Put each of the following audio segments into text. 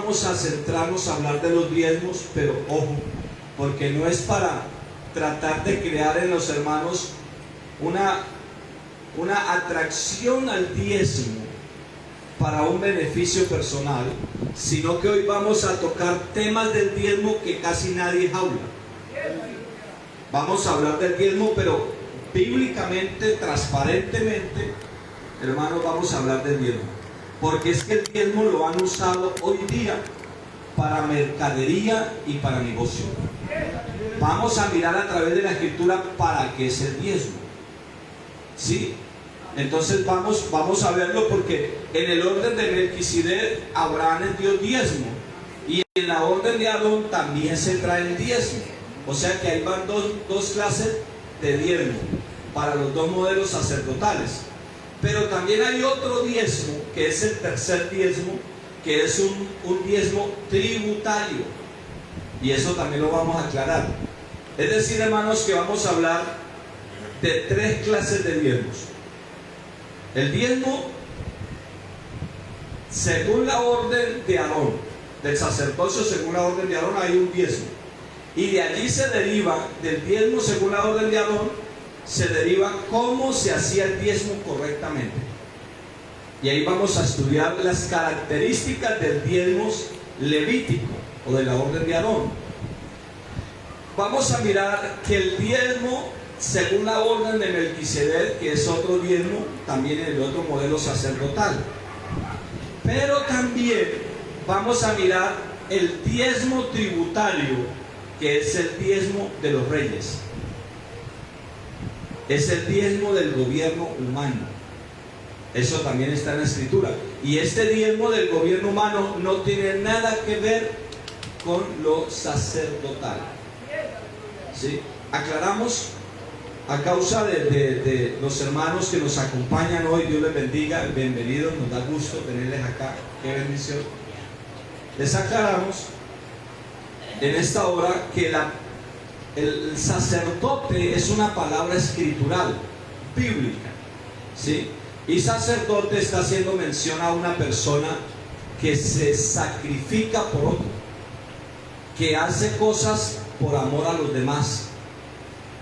vamos a centrarnos a hablar de los diezmos, pero ojo, porque no es para tratar de crear en los hermanos una atracción al diezmo para un beneficio personal, sino que hoy vamos a tocar temas del diezmo que casi nadie habla. Vamos a hablar del diezmo, pero bíblicamente, transparentemente, hermanos, vamos a hablar del diezmo, porque es que el diezmo lo han usado hoy día para mercadería y para negocio. Vamos a mirar a través de la escritura para qué es el diezmo, ¿sí? Entonces vamos a verlo, porque en el orden de Melquisedec Abraham les dio diezmo, y en la orden de Aarón también se trae el diezmo. O sea que ahí van dos clases de diezmo para los dos modelos sacerdotales. Pero también hay otro diezmo, que es el tercer diezmo, que es un diezmo tributario, y eso también lo vamos a aclarar. Es decir, hermanos, que vamos a hablar de tres clases de diezmos. El diezmo según la orden de Aarón, del sacerdocio según la orden de Aarón hay un diezmo, y de allí se deriva, del diezmo según la orden de Aarón, se deriva cómo se hacía el diezmo correctamente. Y ahí vamos a estudiar las características del diezmo levítico o de la orden de Aarón. Vamos a mirar que el diezmo según la orden de Melquisedec, que es otro diezmo, también en el otro modelo sacerdotal. Pero también vamos a mirar el diezmo tributario, que es el diezmo de los reyes. Es el diezmo del gobierno humano. Eso también está en la escritura. Y este diezmo del gobierno humano no tiene nada que ver con lo sacerdotal, ¿sí? Aclaramos. A causa de los hermanos que nos acompañan hoy, Dios les bendiga, bienvenidos, nos da gusto tenerles acá, qué bendición. Les aclaramos en esta hora que el sacerdote es una palabra escritural, bíblica, ¿sí? Y sacerdote está haciendo mención a una persona que se sacrifica por otro, que hace cosas por amor a los demás.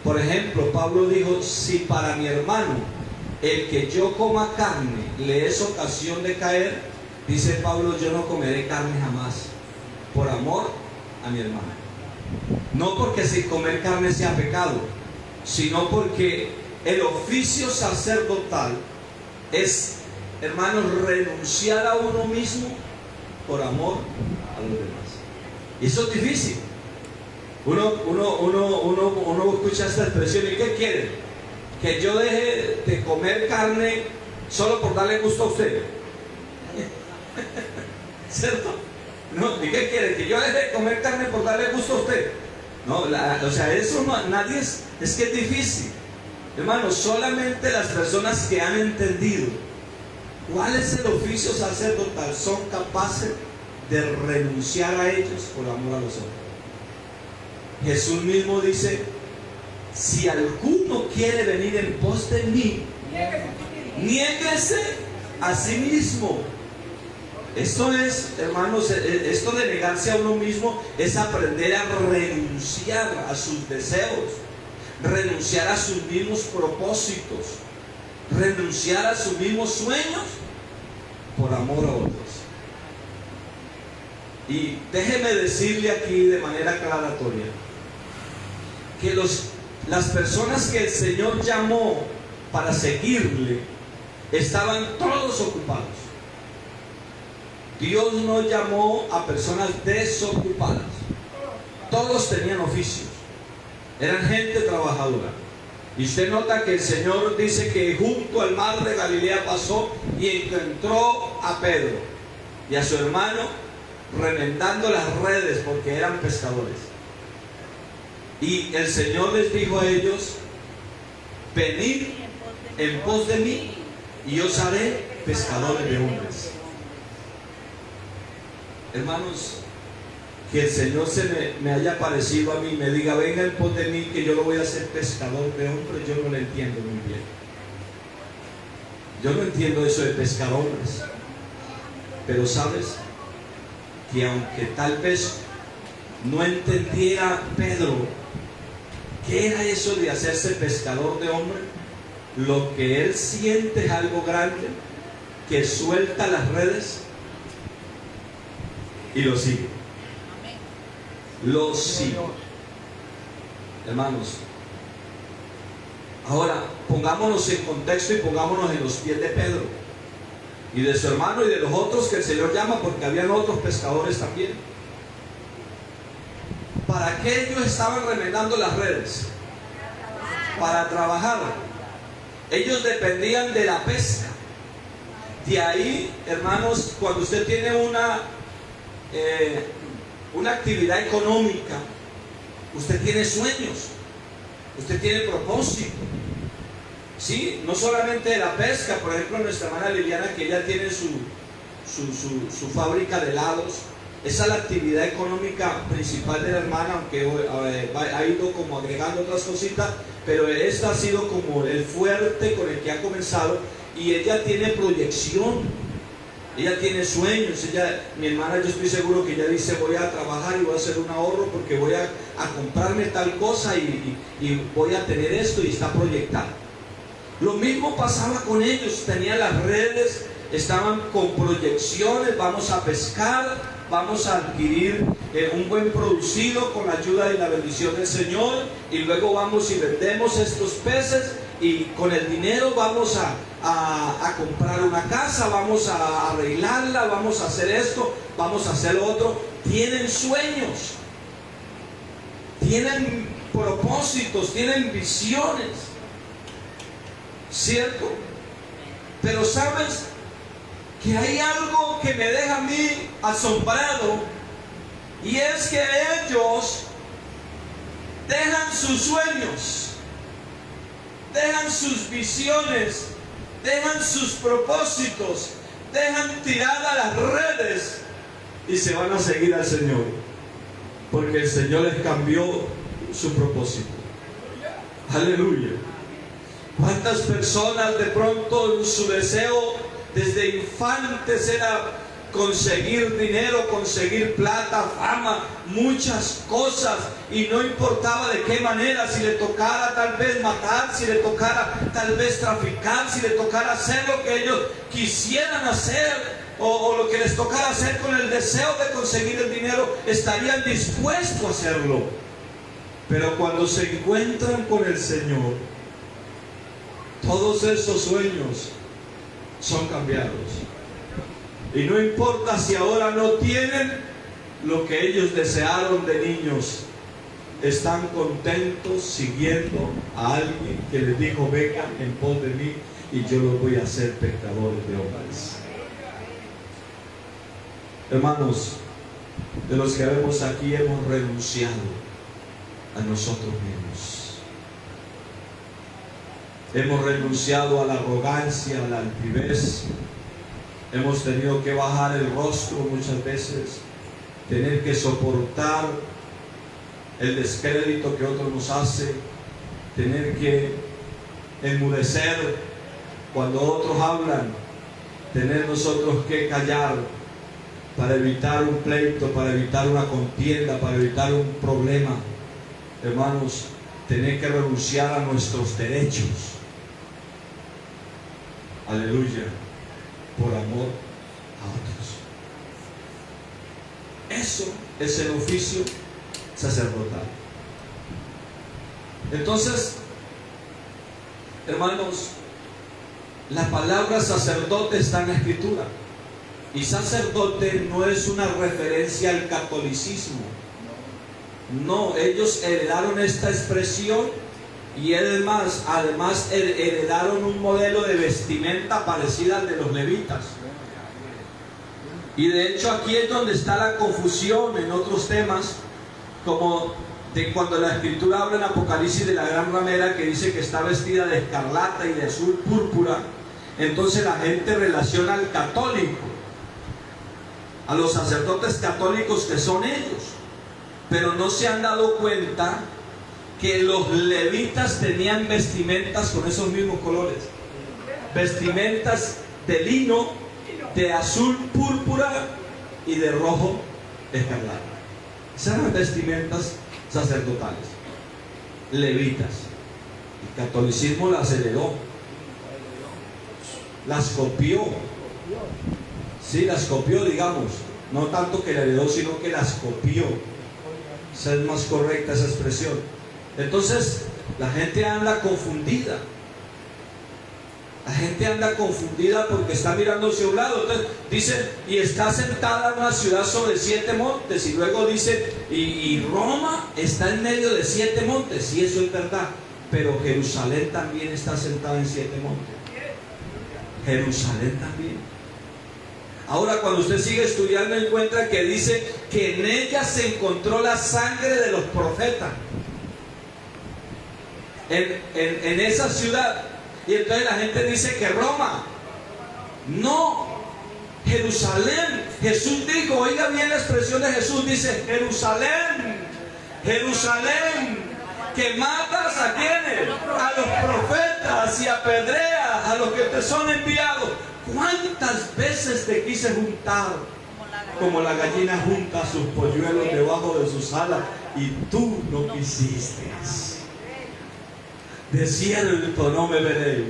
Por ejemplo, Pablo dijo: si para mi hermano el que yo coma carne le es ocasión de caer, dice Pablo, yo no comeré carne jamás, por amor a mi hermano. No porque si comer carne sea pecado, sino porque el oficio sacerdotal es, hermanos, renunciar a uno mismo por amor a los demás. Y eso es difícil. Uno escucha esta expresión: ¿y qué quiere? ¿Que yo deje de comer carne solo por darle gusto a usted? ¿Cierto? No, ¿y qué quiere? ¿Que yo deje de comer carne por darle gusto a usted? No, o sea, eso no, nadie es que es difícil. Hermanos, solamente las personas que han entendido cuál es el oficio sacerdotal son capaces de renunciar a ellos por amor a los otros. Jesús mismo dice: si alguno quiere venir en pos de mí, niéguese a sí mismo. Esto es, hermanos, esto de negarse a uno mismo es aprender a renunciar a sus deseos, renunciar a sus mismos propósitos, renunciar a sus mismos sueños por amor a otros. Y déjeme decirle aquí de manera aclaratoria que las personas que el Señor llamó para seguirle estaban todos ocupados. Dios no llamó a personas desocupadas. Todos tenían oficios, eran gente trabajadora. Y usted nota que el Señor dice que junto al mar de Galilea pasó y encontró a Pedro y a su hermano remendando las redes, porque eran pescadores. Y el Señor les dijo a ellos: venid en pos de mí y yo os haré pescadores de hombres. Hermanos, que el Señor me haya aparecido a mí y me diga: venga en pos de mí que yo lo voy a hacer pescador de hombres, yo no lo entiendo muy bien. Yo no entiendo eso de pescar hombres. Pero sabes que aunque tal vez no entendiera Pedro qué era eso de hacerse pescador de hombres, lo que él siente es algo grande, que suelta las redes y lo sigue. Lo sigue. Hermanos, ahora pongámonos en contexto y pongámonos en los pies de Pedro y de su hermano y de los otros que el Señor llama, porque habían otros pescadores también. ¿Para qué ellos estaban remendando las redes? Para trabajar. Ellos dependían de la pesca. De ahí, hermanos, cuando usted tiene una actividad económica, usted tiene sueños, usted tiene propósito. Sí, no solamente de la pesca. Por ejemplo, nuestra hermana Liliana, que ella tiene su fábrica de helados, esa es la actividad económica principal de la hermana, aunque ha ido como agregando otras cositas, pero esta ha sido como el fuerte con el que ha comenzado. Y ella tiene proyección, ella tiene sueños. Mi hermana, yo estoy seguro que ella dice: voy a trabajar y voy a hacer un ahorro porque voy a comprarme tal cosa y voy a tener esto, y está proyectada. Lo mismo pasaba con ellos, tenían las redes, estaban con proyecciones: vamos a pescar, vamos a adquirir un buen producido con la ayuda y la bendición del Señor, y luego vamos y vendemos estos peces, y con el dinero vamos a comprar una casa, vamos a arreglarla, vamos a hacer esto, vamos a hacer lo otro. Tienen sueños, tienen propósitos, tienen visiones, ¿cierto? Pero ¿sabes? Que hay algo que me deja a mí asombrado, y es que ellos dejan sus sueños, dejan sus visiones, dejan sus propósitos, dejan tiradas las redes y se van a seguir al Señor, porque el Señor les cambió su propósito. Aleluya. ¿Cuántas personas de pronto su deseo desde infantes era conseguir dinero, conseguir plata, fama, muchas cosas, y no importaba de qué manera, si le tocara tal vez matar, si le tocara tal vez traficar, si le tocara hacer lo que ellos quisieran hacer, o lo que les tocara hacer con el deseo de conseguir el dinero, estarían dispuestos a hacerlo? Pero cuando se encuentran con el Señor, todos esos sueños son cambiados. Y no importa si ahora no tienen lo que ellos desearon de niños, están contentos siguiendo a alguien que les dijo: vengan en pos de mí y yo los voy a hacer pescadores de hombres. Hermanos, de los que vemos aquí, hemos renunciado a nosotros mismos. Hemos renunciado a la arrogancia, a la altivez. Hemos tenido que bajar el rostro muchas veces, tener que soportar el descrédito que otros nos hacen, tener que enmudecer cuando otros hablan, tener nosotros que callar para evitar un pleito, para evitar una contienda, para evitar un problema. Hermanos, tener que renunciar a nuestros derechos. Aleluya. Por amor a otros. Eso es el oficio sacerdotal. Entonces, hermanos, la palabra sacerdote está en la Escritura, y sacerdote no es una referencia al catolicismo. No, ellos heredaron esta expresión, y además heredaron un modelo de vestimenta parecida al de los levitas. Y de hecho aquí es donde está la confusión en otros temas, como de cuando la Escritura habla en Apocalipsis de la gran ramera, que dice que está vestida de escarlata y de azul púrpura. Entonces la gente relaciona al católico, a los sacerdotes católicos, que son ellos, pero no se han dado cuenta que los levitas tenían vestimentas con esos mismos colores, vestimentas de lino, de azul púrpura y de rojo escarlata. Esas eran vestimentas sacerdotales, levitas. El catolicismo las heredó, las copió. Sí, las copió, digamos. No tanto que la heredó, sino que las copió. Esa es más correcta esa expresión. Entonces, la gente anda confundida. La gente anda confundida porque está mirando hacia un lado. Entonces dice, y está sentada en una ciudad sobre 7 montes. Y luego dice, y Roma está en medio de 7 montes. Y eso es verdad. Pero Jerusalén también está sentada en 7 montes. Jerusalén también. Ahora, cuando usted sigue estudiando, encuentra que dice que en ella se encontró la sangre de los profetas. En esa ciudad. Y entonces la gente dice que Roma. No, Jerusalén. Jesús dijo, oiga bien la expresión de Jesús, dice Jerusalén, Jerusalén, que matas a quienes, a los profetas y apedreas a los que te son enviados. ¿Cuántas veces te quise juntar como la gallina junta sus polluelos debajo de sus alas y tú no quisiste? De cierto no me veréis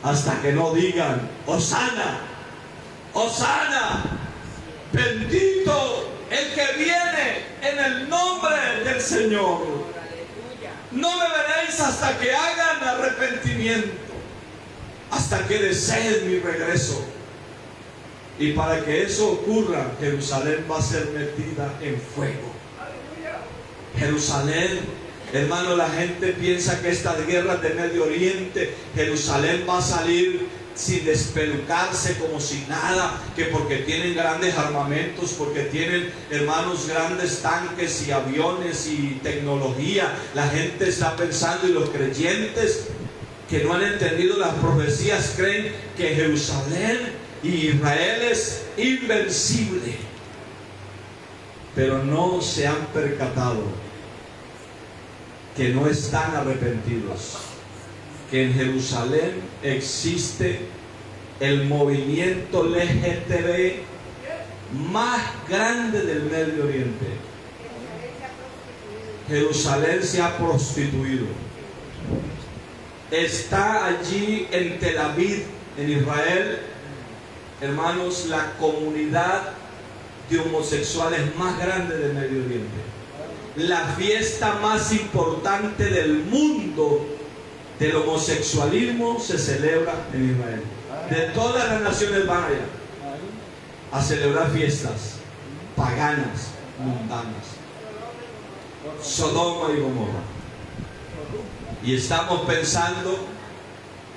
hasta que no digan Hosana, Hosana, bendito el que viene en el nombre del Señor. No me veréis hasta que hagan arrepentimiento, hasta que deseen mi regreso. Y para que eso ocurra, Jerusalén va a ser metida en fuego. Jerusalén, hermano, la gente piensa que estas guerras de Medio Oriente, Jerusalén va a salir sin despelucarse como si nada, que porque tienen grandes armamentos, porque tienen, hermanos, grandes tanques y aviones y tecnología. La gente está pensando, y los creyentes que no han entendido las profecías creen que Jerusalén y Israel es invencible, pero no se han percatado que no están arrepentidos, que en Jerusalén existe el movimiento LGTB más grande del Medio Oriente. Jerusalén se ha prostituido. Está allí en Tel Aviv, en Israel, hermanos, la comunidad de homosexuales más grande del Medio Oriente. La fiesta más importante del mundo del homosexualismo se celebra en Israel. De todas las naciones van allá a celebrar fiestas paganas, mundanas. Sodoma y Gomorra. Y estamos pensando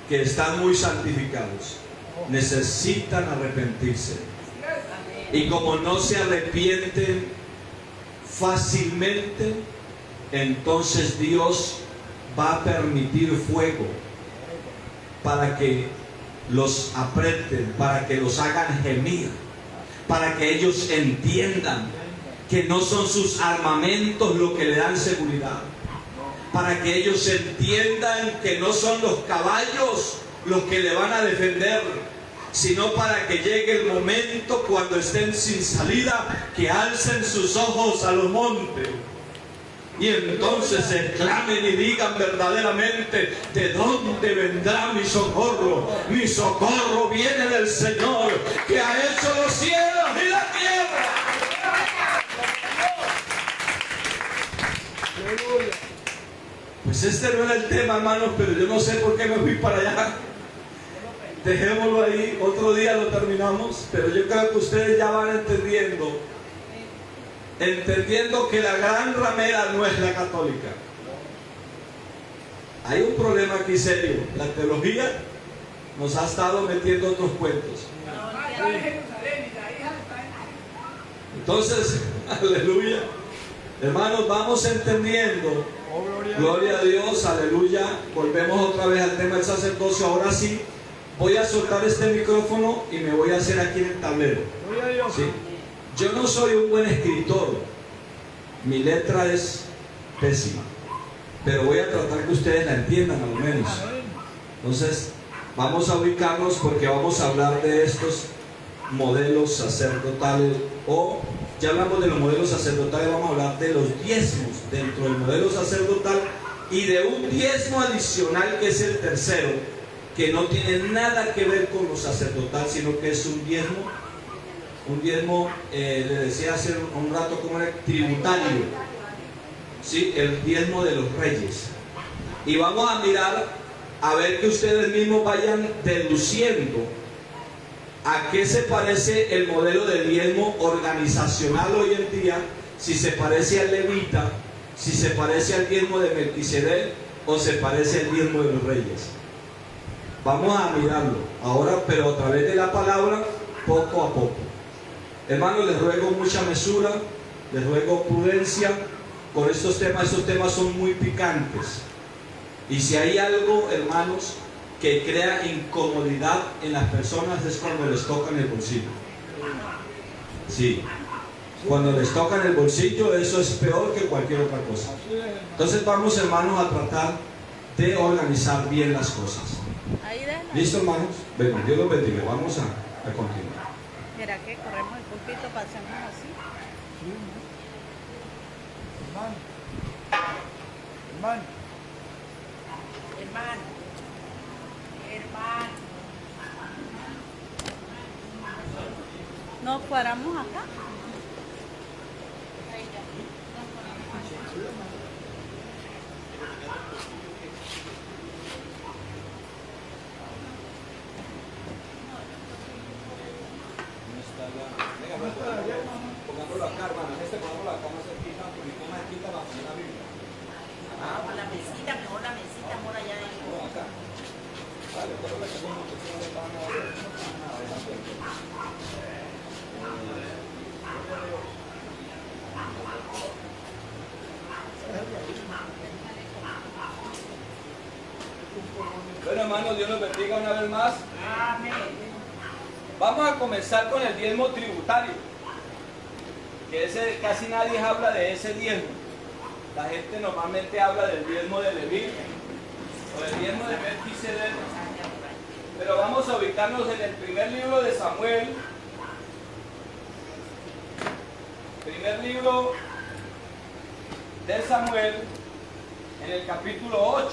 que están muy santificados. Necesitan arrepentirse. Y como no se arrepienten fácilmente, entonces Dios va a permitir fuego para que los aprieten, para que los hagan gemir, para que ellos entiendan que no son sus armamentos lo que le dan seguridad, para que ellos entiendan que no son los caballos los que le van a defender, sino para que llegue el momento cuando estén sin salida, que alcen sus ojos a los montes y entonces exclamen y digan verdaderamente: ¿de dónde vendrá mi socorro? Mi socorro viene del Señor, que ha hecho los cielos y la tierra. Pues este no era el tema, hermanos, pero yo no sé por qué me fui para allá. Dejémoslo ahí, otro día lo terminamos, pero yo creo que ustedes ya van entendiendo que la gran ramera no es la católica. Hay un problema aquí serio. La teología nos ha estado metiendo otros cuentos. Entonces, aleluya, hermanos, vamos entendiendo. Gloria a Dios, aleluya. Volvemos otra vez al tema del sacerdocio. Ahora sí, voy a soltar este micrófono y me voy a hacer aquí en el tablero. ¿Sí? Yo no soy un buen escritor, mi letra es pésima, pero voy a tratar que ustedes la entiendan al menos. Entonces, vamos a ubicarnos porque vamos a hablar de estos modelos sacerdotales o Ya hablamos de los modelos sacerdotales, vamos a hablar de los diezmos dentro del modelo sacerdotal y de un diezmo adicional que es el tercero, que no tiene nada que ver con lo sacerdotal, sino que es un diezmo, le decía hace un rato como era tributario, ¿sí? El diezmo de los reyes. Y vamos a mirar, a ver que ustedes mismos vayan deduciendo a qué se parece el modelo de diezmo organizacional hoy en día, si se parece al levita, si se parece al diezmo de Melquisedec o se parece al diezmo de los reyes. Vamos a mirarlo ahora, pero a través de la palabra, poco a poco. Hermanos, les ruego mucha mesura, les ruego prudencia con estos temas son muy picantes. Y si hay algo, hermanos, que crea incomodidad en las personas es cuando les tocan el bolsillo. Sí, cuando les tocan el bolsillo, eso es peor que cualquier otra cosa. Entonces vamos, hermanos, a tratar de organizar bien las cosas. ¿Listo, hermanos? Bueno, Dios los bendiga. Vamos a continuar. ¿Será que corremos el púlpito, pasamos así? Hermano. Hermano. Hermano. Hermano. ¿Nos paramos acá? Pongámoslo acá, hermano. Pongámoslo acá más cerquita, porque más cerquita va a poner la Biblia. Con la mesita, mejor la mesita, mejor allá adentro. Acá. Vale, todo lo que tenemos que no le van a ver. Bueno, hermanos, Dios los bendiga una vez más. Amén. Vamos a comenzar con el diezmo tributario, que casi nadie habla de ese diezmo. La gente normalmente habla del diezmo de Leví o del diezmo de Melquisedec, pero vamos a ubicarnos en el primer libro de Samuel, primer libro de Samuel, en el capítulo 8.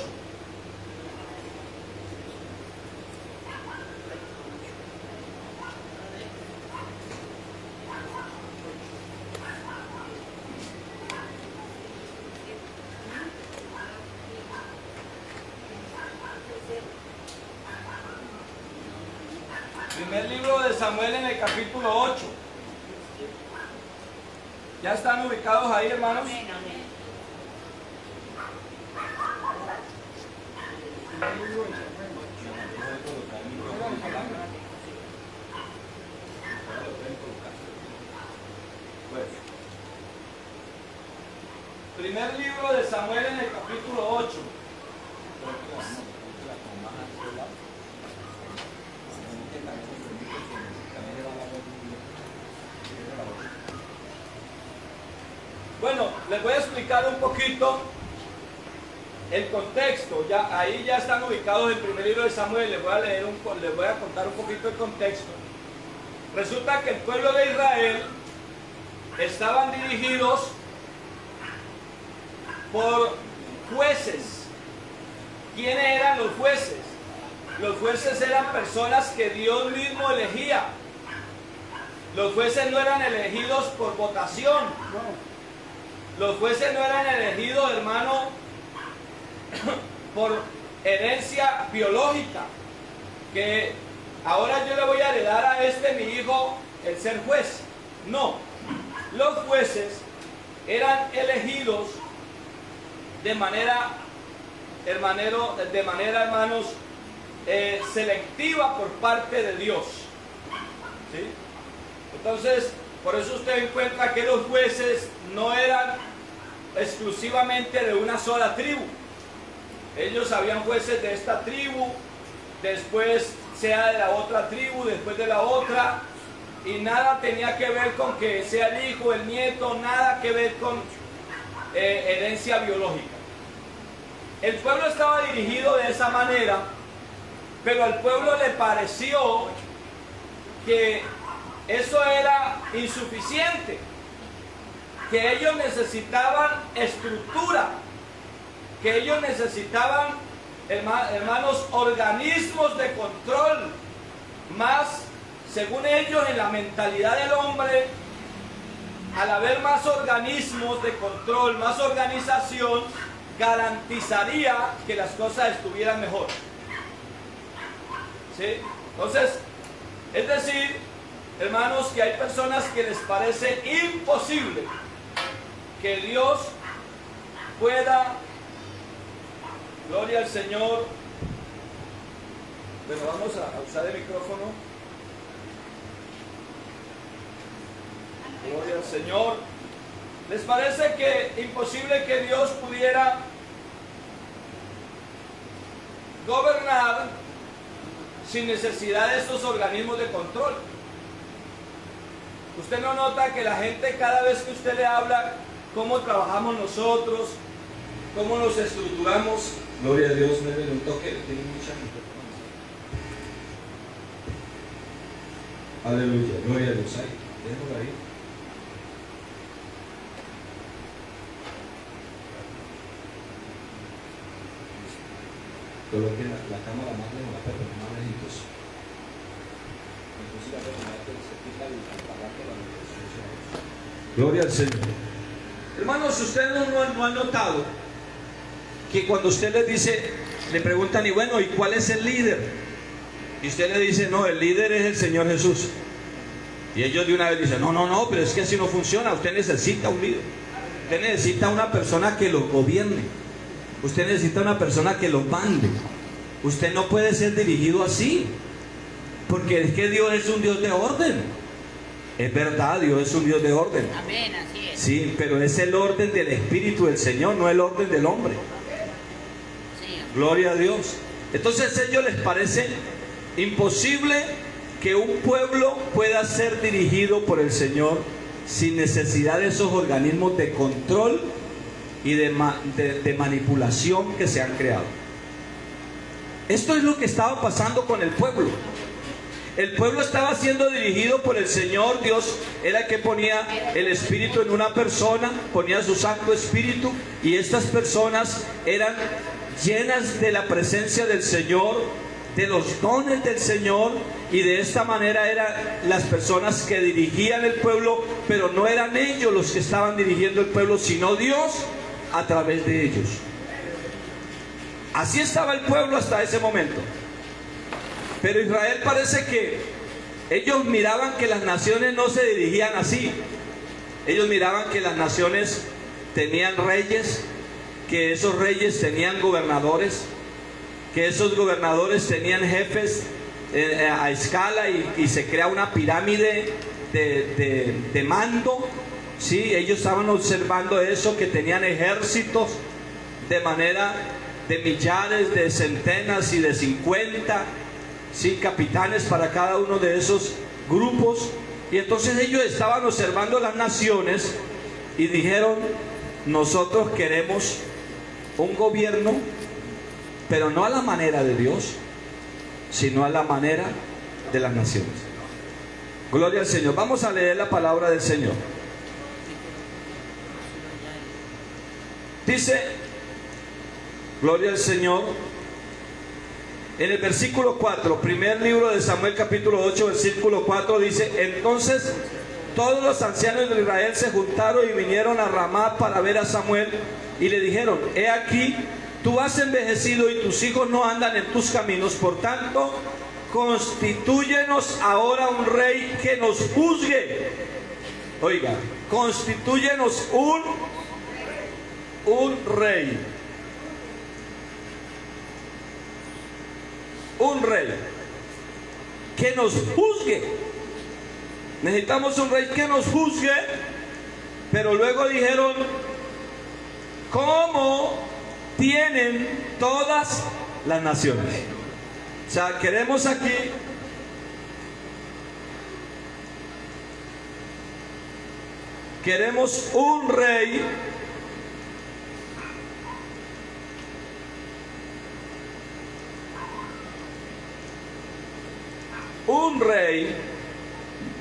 Primer libro de Samuel en el capítulo 8. ¿Ya están ubicados ahí, hermanos? Amén, amén. Primer libro de Samuel en el capítulo 8. Bueno, les voy a explicar un poquito el contexto. Ahí ya están ubicados en el primer libro de Samuel. Les voy a contar un poquito el contexto. Resulta que el pueblo de Israel estaban dirigidos por jueces. ¿Quiénes eran los jueces? Los jueces eran personas que Dios mismo elegía. Los jueces no eran elegidos por votación. Los jueces no eran elegidos, hermano, por herencia biológica. Que ahora yo le voy a heredar a mi hijo el ser juez. No. Los jueces eran elegidos de manera, hermanos, selectiva por parte de Dios. ¿Sí? Entonces, por eso usted encuentra que los jueces no eran exclusivamente de una sola tribu. Ellos habían jueces de esta tribu, después sea de la otra tribu, después de la otra, y nada tenía que ver con que sea el hijo, el nieto, nada que ver con herencia biológica. El pueblo estaba dirigido de esa manera, pero al pueblo le pareció que eso era insuficiente. que ellos necesitaban estructura, que ellos necesitaban, hermanos, organismos de control, más, según ellos, en la mentalidad del hombre, al haber más organismos de control, más organización, garantizaría que las cosas estuvieran mejor. ¿Sí? Entonces, es decir, hermanos, que hay personas que les parece imposible que Dios pueda, gloria al Señor. Bueno, vamos a usar el micrófono. Gloria al Señor. ¿Les parece que imposible que Dios pudiera gobernar sin necesidad de estos organismos de control? Usted no nota que la gente, cada vez que usted le habla cómo trabajamos nosotros, cómo nos estructuramos. Gloria a Dios, me ven un toque, tiene mucha gente. Aleluya, gloria a Dios. Ahí, déjalo ahí. Coloquen la cámara más lejos, pero más lejitos. Entonces la persona que se quita el aparato de la luz. Gloria al Señor. Hermanos, ustedes no han notado que cuando usted les dice, le preguntan, y bueno, ¿y cuál es el líder? Y usted le dice, no, el líder es el Señor Jesús. Y ellos de una vez dicen, no, pero es que así no funciona. Usted necesita un líder. Usted necesita una persona que lo gobierne. Usted necesita una persona que lo mande. Usted no puede ser dirigido así, porque es que Dios es un Dios de orden. Es verdad, Dios es un Dios de orden. Amén, así es. Sí, pero es el orden del Espíritu del Señor, no el orden del hombre. Sí. Gloria a Dios. Entonces a ellos les parece imposible que un pueblo pueda ser dirigido por el Señor sin necesidad de esos organismos de control y de manipulación que se han creado. Esto es lo que estaba pasando con el pueblo. El pueblo estaba siendo dirigido por el Señor. Dios era el que ponía el Espíritu en una persona, ponía su Santo Espíritu, y estas personas eran llenas de la presencia del Señor, de los dones del Señor, y de esta manera eran las personas que dirigían el pueblo, pero no eran ellos los que estaban dirigiendo el pueblo, sino Dios a través de ellos. Así estaba el pueblo hasta ese momento. Pero Israel parece que ellos miraban que las naciones no se dirigían así. Ellos miraban que las naciones tenían reyes, que esos reyes tenían gobernadores, que esos gobernadores tenían jefes a escala, y se crea una pirámide de mando. Sí, ellos estaban observando eso, que tenían ejércitos de manera de millares, de centenas y de 50, sí, capitanes para cada uno de esos grupos. Y entonces ellos estaban observando las naciones y dijeron, nosotros queremos un gobierno, pero no a la manera de Dios, sino a la manera de las naciones. Gloria al Señor. Vamos a leer la palabra del Señor. Dice, gloria al Señor, en el versículo 4, primer libro de Samuel capítulo 8, versículo 4, dice, entonces todos los ancianos de Israel se juntaron y vinieron a Ramá para ver a Samuel, y le dijeron, he aquí, tú has envejecido y tus hijos no andan en tus caminos, por tanto, constitúyenos ahora un rey que nos juzgue. Oiga, constitúyenos un rey. Un rey que nos juzgue. Necesitamos un rey que nos juzgue. Pero luego dijeron, ¿cómo tienen todas las naciones? O sea, queremos aquí un rey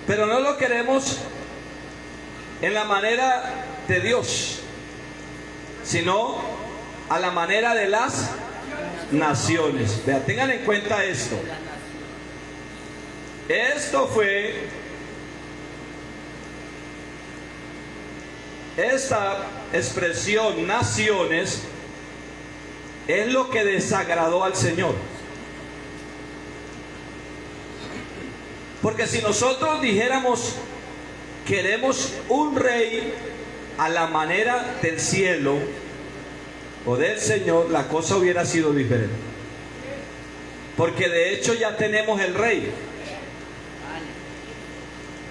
pero no lo queremos en la manera de Dios, sino a la manera de las naciones. Vean, tengan en cuenta esto. Esto fue, esta expresión naciones es lo que desagradó al Señor. Porque si nosotros dijéramos queremos un rey a la manera del cielo o del Señor, la cosa hubiera sido diferente. Porque de hecho ya tenemos el rey.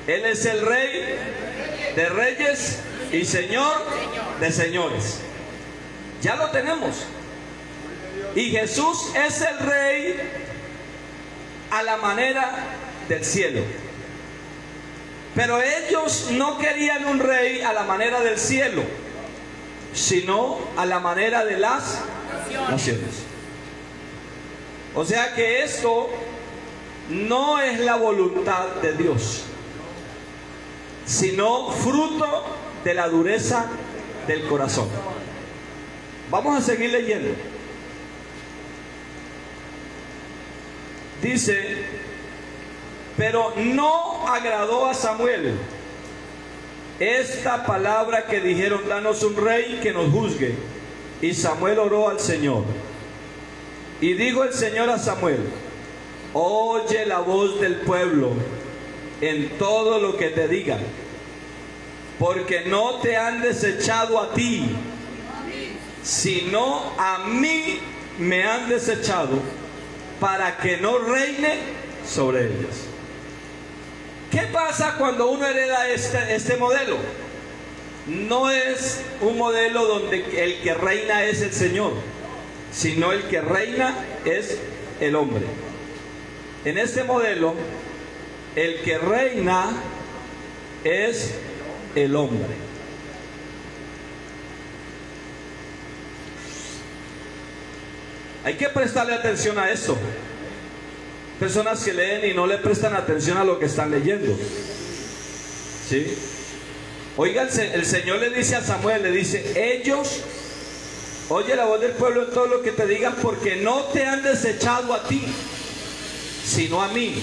Él es el rey de reyes y señor de señores. Ya lo tenemos. Y Jesús es el rey a la manera del cielo. Pero ellos no querían un rey a la manera del cielo, sino a la manera de las naciones. O sea que esto no es la voluntad de Dios, sino fruto de la dureza del corazón. Vamos a seguir leyendo. Dice: pero no agradó a Samuel esta palabra que dijeron: danos un rey que nos juzgue. Y Samuel oró al Señor. Y dijo el Señor a Samuel: oye la voz del pueblo en todo lo que te digan, porque no te han desechado a ti, sino a mí me han desechado, para que no reine sobre ellos. ¿Qué pasa cuando uno hereda este modelo? No es un modelo donde el que reina es el Señor, sino el que reina es el hombre. En este modelo, el que reina es el hombre. Hay que prestarle atención a esto. Personas que leen y no le prestan atención a lo que están leyendo. ¿Sí? Oiga, el Señor le dice a Samuel, le dice: ellos, oye la voz del pueblo en todo lo que te digan, porque no te han desechado a ti, sino a mí.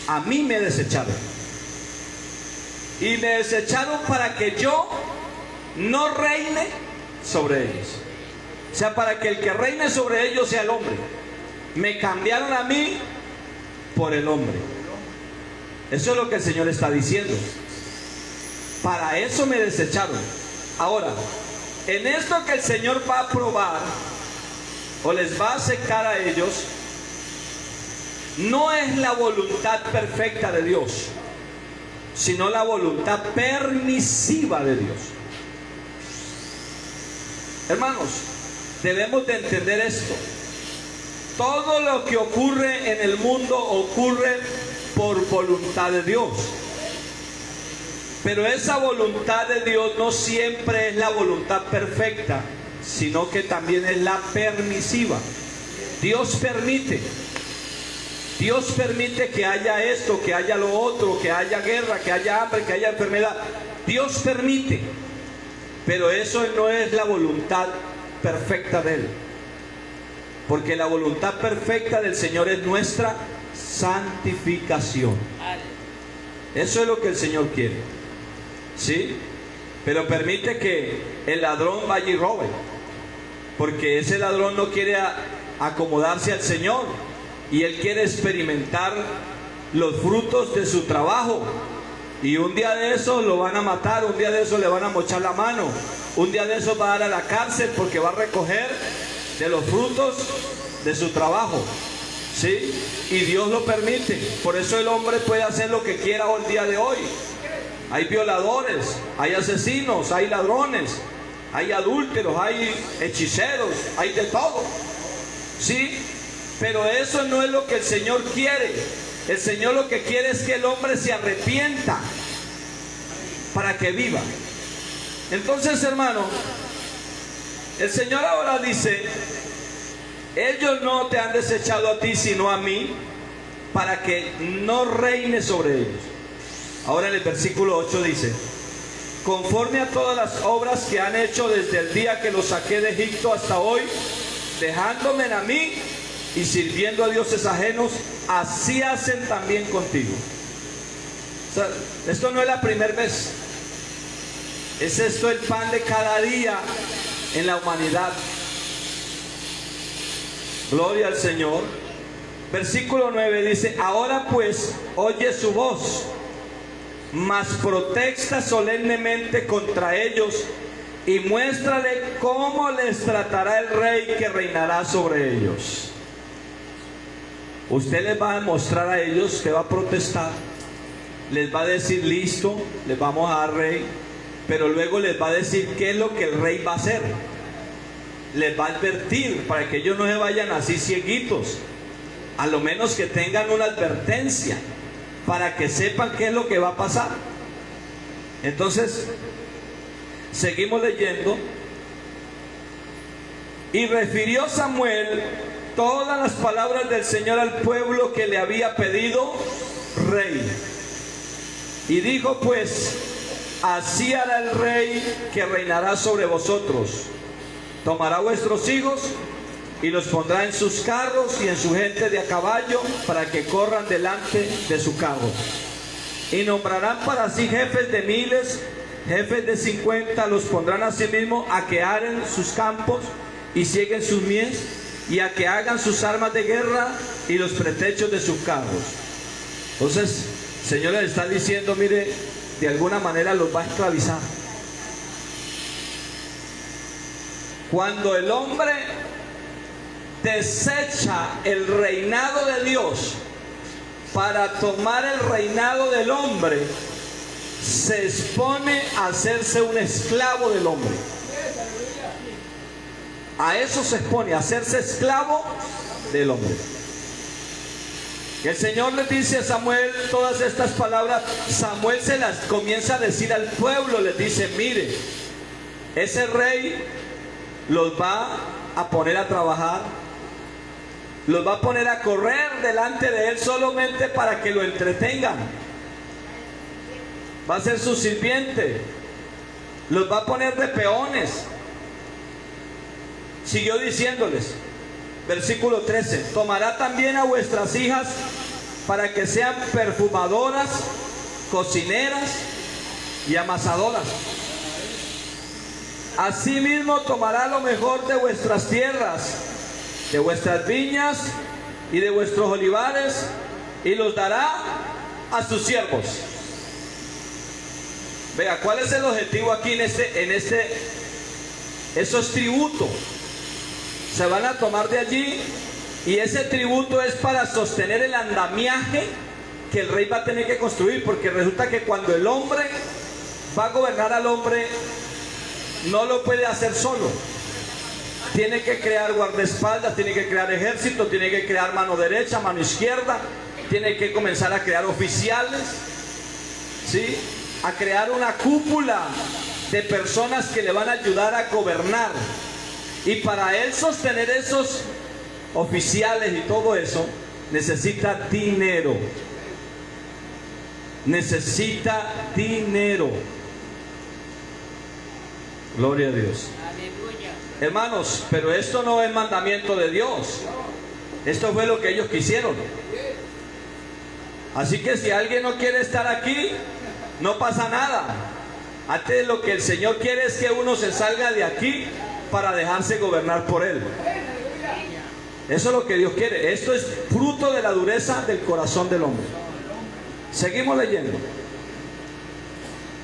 A mí me desecharon. Y me desecharon para que yo no reine sobre ellos. O sea, para que el que reine sobre ellos sea el hombre. Me cambiaron a mí por el hombre. Eso es lo que el Señor está diciendo. Para eso me desecharon. Ahora, en esto que el Señor va a probar o les va a aceptar a ellos, no es la voluntad perfecta de Dios, sino la voluntad permisiva de Dios. Hermanos, debemos de entender esto. Todo lo que ocurre en el mundo ocurre por voluntad de Dios. Pero esa voluntad de Dios no siempre es la voluntad perfecta, sino que también es la permisiva. Dios permite que haya esto, que haya lo otro, que haya guerra, que haya hambre, que haya enfermedad. Dios permite, pero eso no es la voluntad perfecta de Él. Porque la voluntad perfecta del Señor es nuestra santificación. Eso es lo que el Señor quiere. ¿Sí? Pero permite que el ladrón vaya y robe. Porque ese ladrón no quiere acomodarse al Señor. Y él quiere experimentar los frutos de su trabajo. Y un día de eso lo van a matar, un día de eso le van a mochar la mano, un día de eso va a dar a la cárcel porque va a recoger de los frutos de su trabajo. ¿Sí? Y Dios lo permite. Por eso el hombre puede hacer lo que quiera el día de hoy. Hay violadores, hay asesinos, hay ladrones, hay adúlteros, hay hechiceros, hay de todo. ¿Sí? Pero eso no es lo que el Señor quiere. El Señor lo que quiere es que el hombre se arrepienta para que viva. Entonces, hermano, el Señor ahora dice: ellos no te han desechado a ti, sino a mí, para que no reine sobre ellos. Ahora en el versículo 8 dice: conforme a todas las obras que han hecho desde el día que los saqué de Egipto hasta hoy, dejándome a mí y sirviendo a dioses ajenos, así hacen también contigo. O sea, esto no es la primera vez. Es esto el pan de cada día en la humanidad. Gloria al Señor. Versículo 9 dice: ahora pues oye su voz, mas protesta solemnemente contra ellos y muéstrale cómo les tratará el rey que reinará sobre ellos. Usted les va a mostrar a ellos que va a protestar, les va a decir listo, les vamos a dar rey, pero luego les va a decir qué es lo que el rey va a hacer. Les va a advertir para que ellos no se vayan así cieguitos, a lo menos que tengan una advertencia para que sepan qué es lo que va a pasar. Entonces, seguimos leyendo. Y refirió Samuel todas las palabras del Señor al pueblo que le había pedido rey. Y dijo pues: así hará el rey que reinará sobre vosotros. Tomará vuestros hijos y los pondrá en sus carros y en su gente de a caballo para que corran delante de su carro. Y nombrarán para sí jefes de miles, jefes de 50, los pondrán a sí mismo a que aren sus campos y cieguen sus mies, y a que hagan sus armas de guerra y los pretechos de sus carros. Entonces, el Señor les está diciendo, mire, de alguna manera los va a esclavizar. Cuando el hombre desecha el reinado de Dios para tomar el reinado del hombre, se expone a hacerse un esclavo del hombre. A eso se expone, a hacerse esclavo del hombre. El Señor le dice a Samuel todas estas palabras. Samuel se las comienza a decir al pueblo, les dice, mire, ese rey los va a poner a trabajar, los va a poner a correr delante de él solamente para que lo entretengan. Va a ser su sirviente, los va a poner de peones. Siguió diciéndoles, versículo 13: tomará también a vuestras hijas para que sean perfumadoras, cocineras y amasadoras. Asimismo tomará lo mejor de vuestras tierras, de vuestras viñas y de vuestros olivares, y los dará a sus siervos. Vea, ¿cuál es el objetivo aquí eso es tributo. Se van a tomar de allí, y ese tributo es para sostener el andamiaje que el rey va a tener que construir, porque resulta que cuando el hombre va a gobernar al hombre, no lo puede hacer solo. Tiene que crear guardaespaldas, tiene que crear ejército, tiene que crear mano derecha, mano izquierda, tiene que comenzar a crear oficiales, ¿sí? A crear una cúpula de personas que le van a ayudar a gobernar. Y para él sostener esos oficiales y todo eso, necesita dinero. Necesita dinero. Gloria a Dios. Aleluya. Hermanos, pero esto no es mandamiento de Dios. Esto fue lo que ellos quisieron. Así que si alguien no quiere estar aquí, no pasa nada. Antes, lo que el Señor quiere es que uno se salga de aquí para dejarse gobernar por Él. Eso es lo que Dios quiere. Esto es fruto de la dureza del corazón del hombre. Seguimos leyendo.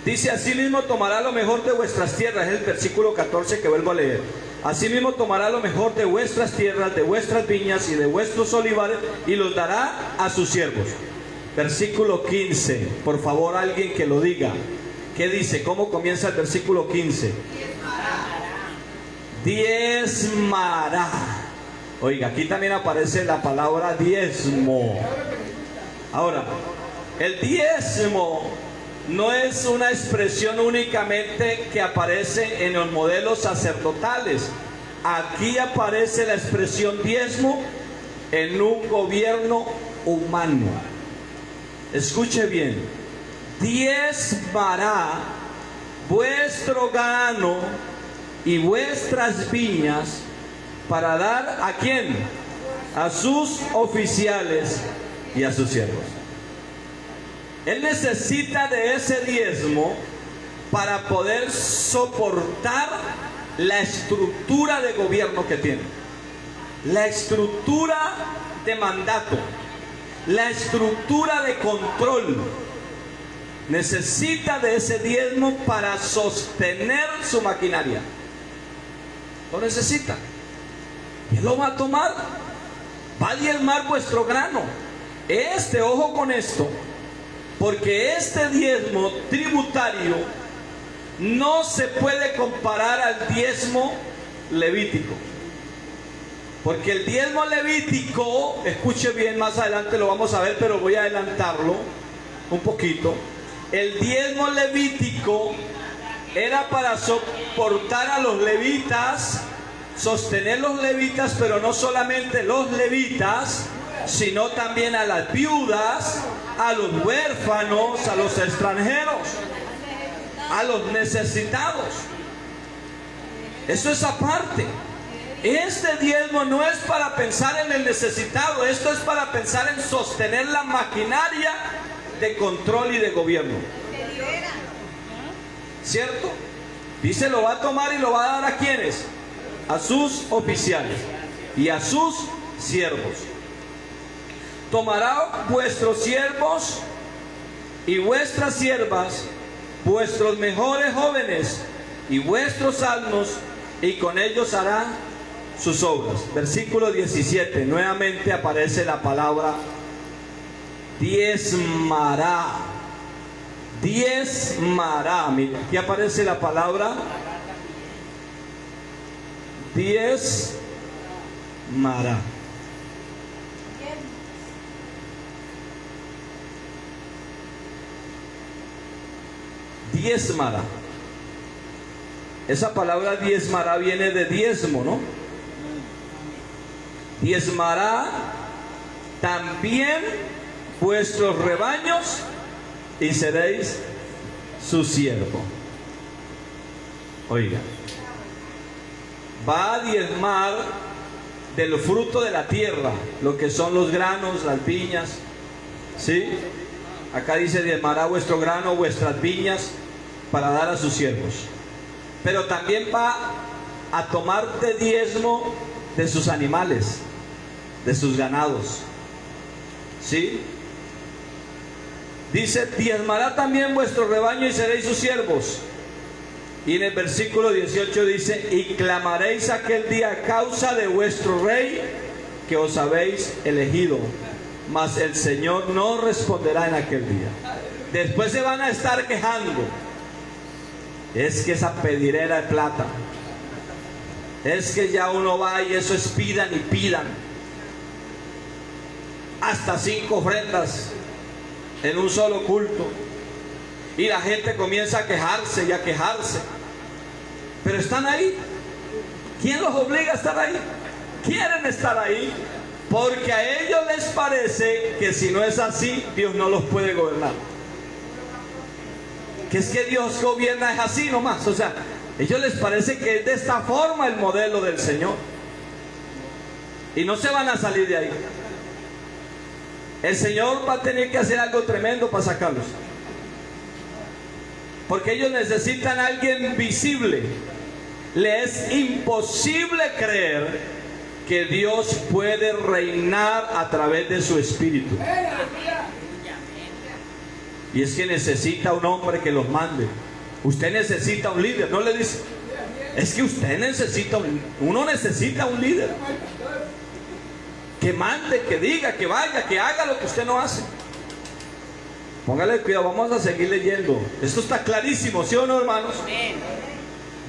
Dice: asimismo tomará lo mejor de vuestras tierras. Es el versículo 14 que vuelvo a leer. Asimismo tomará lo mejor de vuestras tierras, de vuestras viñas y de vuestros olivares, y los dará a sus siervos. Versículo 15. Por favor, alguien que lo diga. ¿Qué dice? ¿Cómo comienza el versículo 15? Diezmará. Oiga, aquí también aparece la palabra diezmo. Ahora, el diezmo no es una expresión únicamente que aparece en los modelos sacerdotales. Aquí aparece la expresión diezmo en un gobierno humano. Escuche bien. Diezmará vuestro grano y vuestras viñas para dar ¿a quién? A sus oficiales y a sus siervos. Él necesita de ese diezmo para poder soportar la estructura de gobierno que tiene, la estructura de mandato, la estructura de control. Necesita de ese diezmo para sostener su maquinaria. Lo necesita. Y Él lo va a tomar. Va a diezmar vuestro grano. Ojo con esto, porque este diezmo tributario no se puede comparar al diezmo levítico. Porque el diezmo levítico, escuche bien, más adelante lo vamos a ver, pero voy a adelantarlo un poquito. El diezmo levítico era para soportar a los levitas, sostener los levitas, pero no solamente los levitas, sino también a las viudas, a los huérfanos, a los extranjeros, a los necesitados. Eso es aparte. Este diezmo no es para pensar en el necesitado, esto es para pensar en sostener la maquinaria de control y de gobierno. ¿Cierto? Dice, lo va a tomar y lo va a dar ¿a quiénes? A sus oficiales y a sus siervos. Tomará vuestros siervos y vuestras siervas, vuestros mejores jóvenes y vuestros asnos, y con ellos hará sus obras. Versículo 17, nuevamente aparece la palabra diezmará. Diezmará. Mira, aquí aparece la palabra diezmará. Diezmará. Esa palabra diezmará viene de diezmo, ¿no? Diezmará también vuestros rebaños y seréis su siervo. Oiga, va a diezmar del fruto de la tierra, lo que son los granos, las viñas, ¿sí? Acá dice diezmará vuestro grano, vuestras viñas, para dar a sus siervos. Pero también va a tomar de diezmo de sus animales, de sus ganados, ¿sí? Dice, diezmará también vuestro rebaño y seréis sus siervos. Y en el versículo 18 dice, y clamaréis aquel día a causa de vuestro rey que os habéis elegido, mas el Señor no responderá en aquel día. Después se van a estar quejando. Es que esa pedirera de plata, es que ya uno va y eso es pidan y pidan. Hasta 5 ofrendas en un solo culto. Y la gente comienza a quejarse y a quejarse. Pero están ahí. ¿Quién los obliga a estar ahí? Quieren estar ahí porque a ellos les parece que si no es así, Dios no los puede gobernar. Que es que Dios gobierna es así nomás. O sea, a ellos les parece que es de esta forma el modelo del Señor. Y no se van a salir de ahí. El Señor va a tener que hacer algo tremendo para sacarlos. Porque ellos necesitan a alguien visible. Les es imposible creer que Dios puede reinar a través de su espíritu. Y es que necesita un hombre que los mande. Usted necesita un líder. No le dice, es que usted necesita uno necesita un líder que mande, que diga, que vaya, que haga lo que usted no hace. Póngale cuidado, vamos a seguir leyendo. Esto está clarísimo, ¿sí o no, hermanos?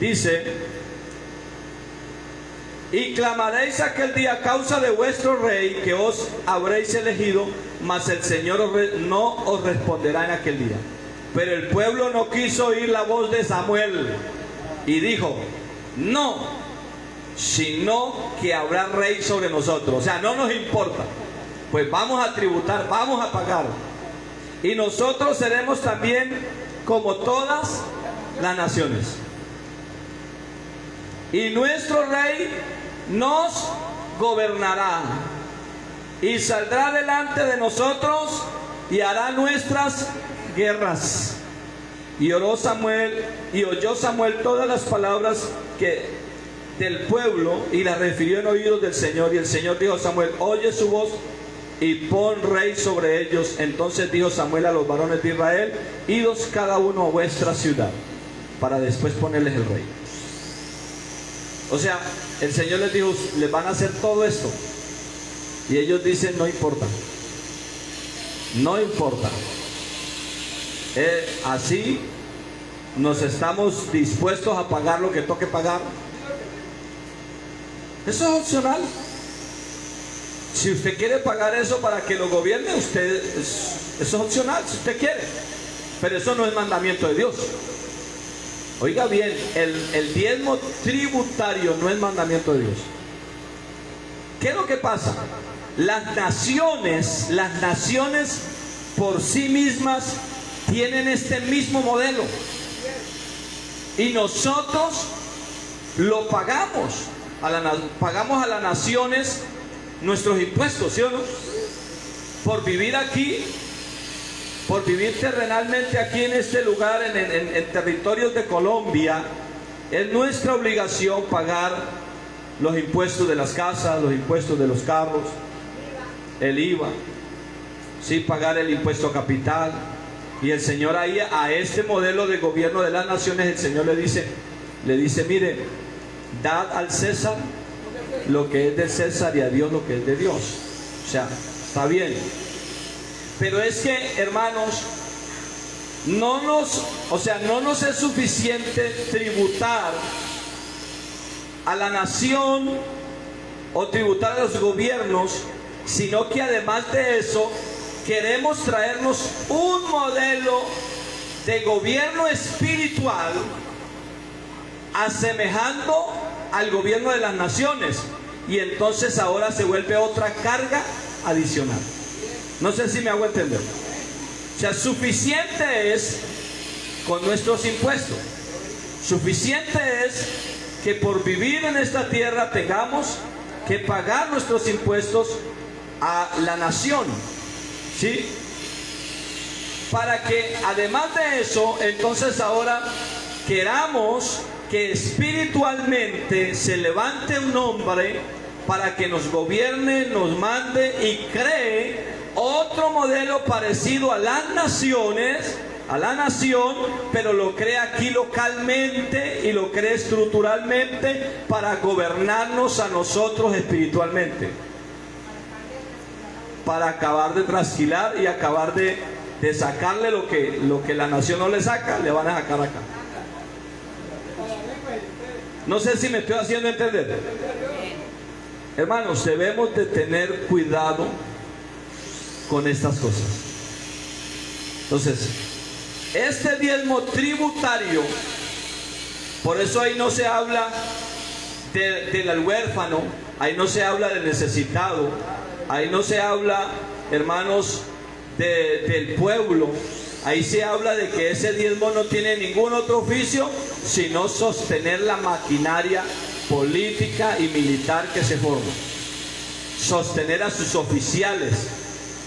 Dice, y clamaréis aquel día a causa de vuestro rey que os habréis elegido, mas el Señor no os responderá en aquel día. Pero el pueblo no quiso oír la voz de Samuel y dijo, no, sino que habrá rey sobre nosotros. O sea, no nos importa, pues vamos a tributar, vamos a pagar. Y nosotros seremos también como todas las naciones. Y nuestro rey nos gobernará y saldrá delante de nosotros y hará nuestras guerras. Y oyó Samuel todas las palabras del pueblo y las refirió en oídos del Señor. Y el Señor dijo a Samuel: oye su voz y pon rey sobre ellos. Entonces dijo Samuel a los varones de Israel: idos cada uno a vuestra ciudad, para después ponerles el rey. O sea, el Señor les dijo: les van a hacer todo esto. Y ellos dicen: no importa. No importa. Así nos estamos dispuestos a pagar lo que toque pagar. Eso es opcional. Si usted quiere pagar eso para que lo gobierne, eso es opcional, si usted quiere. Pero eso no es mandamiento de Dios. Oiga bien, el diezmo tributario no es mandamiento de Dios. ¿Qué es lo que pasa? Las naciones por sí mismas tienen este mismo modelo. Y nosotros lo pagamos. Pagamos a las naciones nuestros impuestos, ¿sí o no? Por vivir aquí, por vivir terrenalmente aquí en este lugar, en territorios de Colombia, es nuestra obligación pagar los impuestos de las casas, los impuestos de los carros, el IVA, sí, pagar el impuesto capital. Y el Señor ahí, a este modelo de gobierno de las naciones, el Señor le dice, mire, dad al César lo que es de César y a Dios lo que es de Dios. O sea, está bien. Pero es que, hermanos, no nos es suficiente tributar a la nación o tributar a los gobiernos, sino que además de eso queremos traernos un modelo de gobierno espiritual asemejando al gobierno de las naciones, y entonces ahora se vuelve otra carga adicional. No sé si me hago entender. O sea, suficiente es con nuestros impuestos, suficiente es que por vivir en esta tierra tengamos que pagar nuestros impuestos a la nación, ¿sí? Para que además de eso, entonces ahora queramos que espiritualmente se levante un hombre para que nos gobierne, nos mande y cree otro modelo parecido a las naciones, a la nación, pero lo cree aquí localmente y lo cree estructuralmente para gobernarnos a nosotros espiritualmente, para acabar de trasquilar y acabar de sacarle lo que la nación no le saca, le van a sacar acá. No sé si me estoy haciendo entender. Hermanos, debemos de tener cuidado con estas cosas. Entonces, este diezmo tributario, por eso ahí no se habla del huérfano, ahí no se habla del necesitado, ahí no se habla, hermanos, del pueblo. Ahí se habla de que ese diezmo no tiene ningún otro oficio sino sostener la maquinaria política y militar que se forma, sostener a sus oficiales,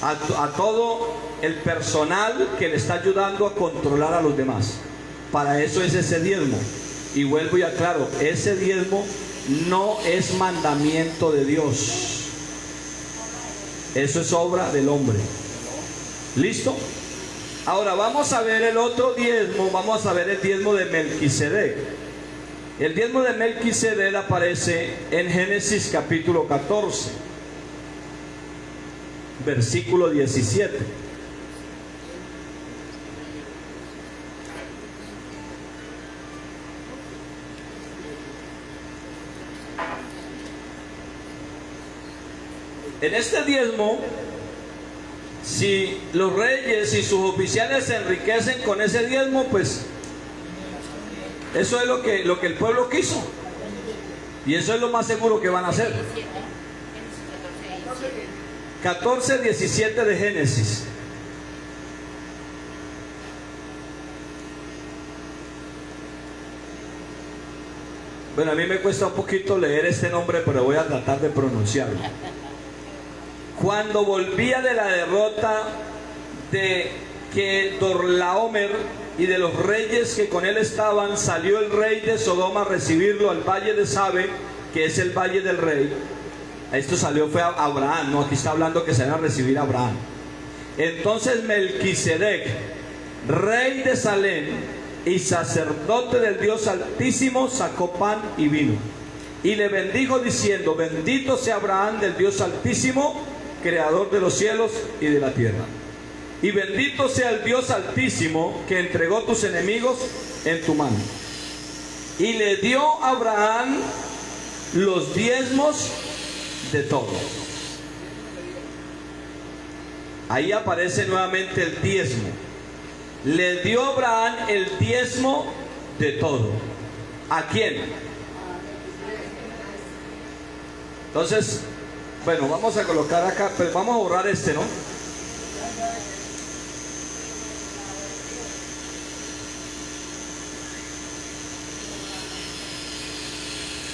a todo el personal que le está ayudando a controlar a los demás. Para eso es ese diezmo. Y vuelvo y aclaro, ese diezmo no es mandamiento de Dios, eso es obra del hombre. ¿Listo? Ahora vamos a ver el otro diezmo, vamos a ver el diezmo de Melquisedec. El diezmo de Melquisedec aparece en Génesis capítulo 14, versículo 17. En este diezmo, si los reyes y sus oficiales se enriquecen con ese diezmo, pues eso es lo que el pueblo quiso, y eso es lo más seguro que van a hacer. 14:17 de Génesis. Bueno, a mí me cuesta un poquito leer este nombre, pero voy a tratar de pronunciarlo. Cuando volvía de la derrota de Kedorlaomer y de los reyes que con él estaban, salió el rey de Sodoma a recibirlo al valle de Sabe, que es el valle del rey. Esto salió, fue a Abraham, no, aquí está hablando que se van a recibir a Abraham. Entonces Melquisedec, rey de Salem y sacerdote del Dios Altísimo, sacó pan y vino y le bendijo diciendo: bendito sea Abraham del Dios Altísimo, creador de los cielos y de la tierra, y bendito sea el Dios Altísimo que entregó tus enemigos en tu mano. Y le dio a Abraham los diezmos de todo. Ahí aparece nuevamente el diezmo. Le dio a Abraham el diezmo de todo. ¿A quién? Entonces, bueno, vamos a colocar acá, pero vamos a borrar este, ¿no?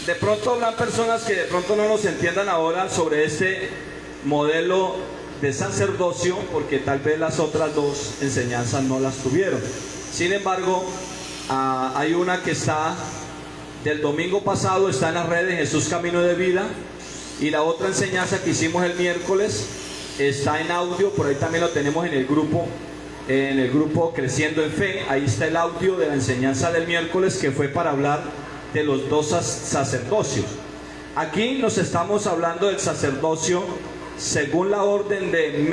De pronto habrán personas que de pronto no nos entiendan ahora sobre este modelo de sacerdocio, porque tal vez las otras dos enseñanzas no las tuvieron. Sin embargo, hay una que está del domingo pasado, está en las redes, Jesús Camino de Vida, y la otra enseñanza que hicimos el miércoles está en audio, por ahí también lo tenemos en el grupo Creciendo en Fe. Ahí está el audio de la enseñanza del miércoles, que fue para hablar de los dos sacerdocios. Aquí nos estamos hablando del sacerdocio según la orden de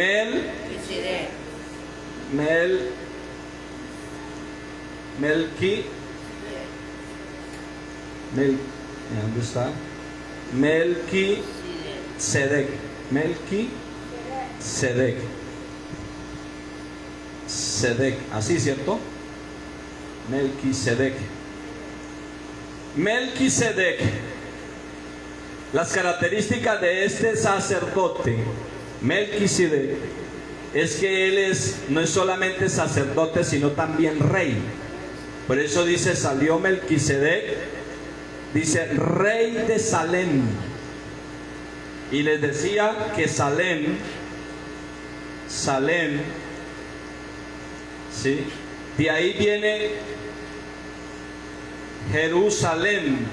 ¿dónde está? Melquisedec. Sedec, así, ¿cierto? Melquisedec. Las características de este sacerdote Melquisedec es que él no es solamente sacerdote, sino también rey. Por eso dice: salió Melquisedec, dice rey de Salem. Y les decía que Salem, ¿sí? De ahí viene Jerusalén.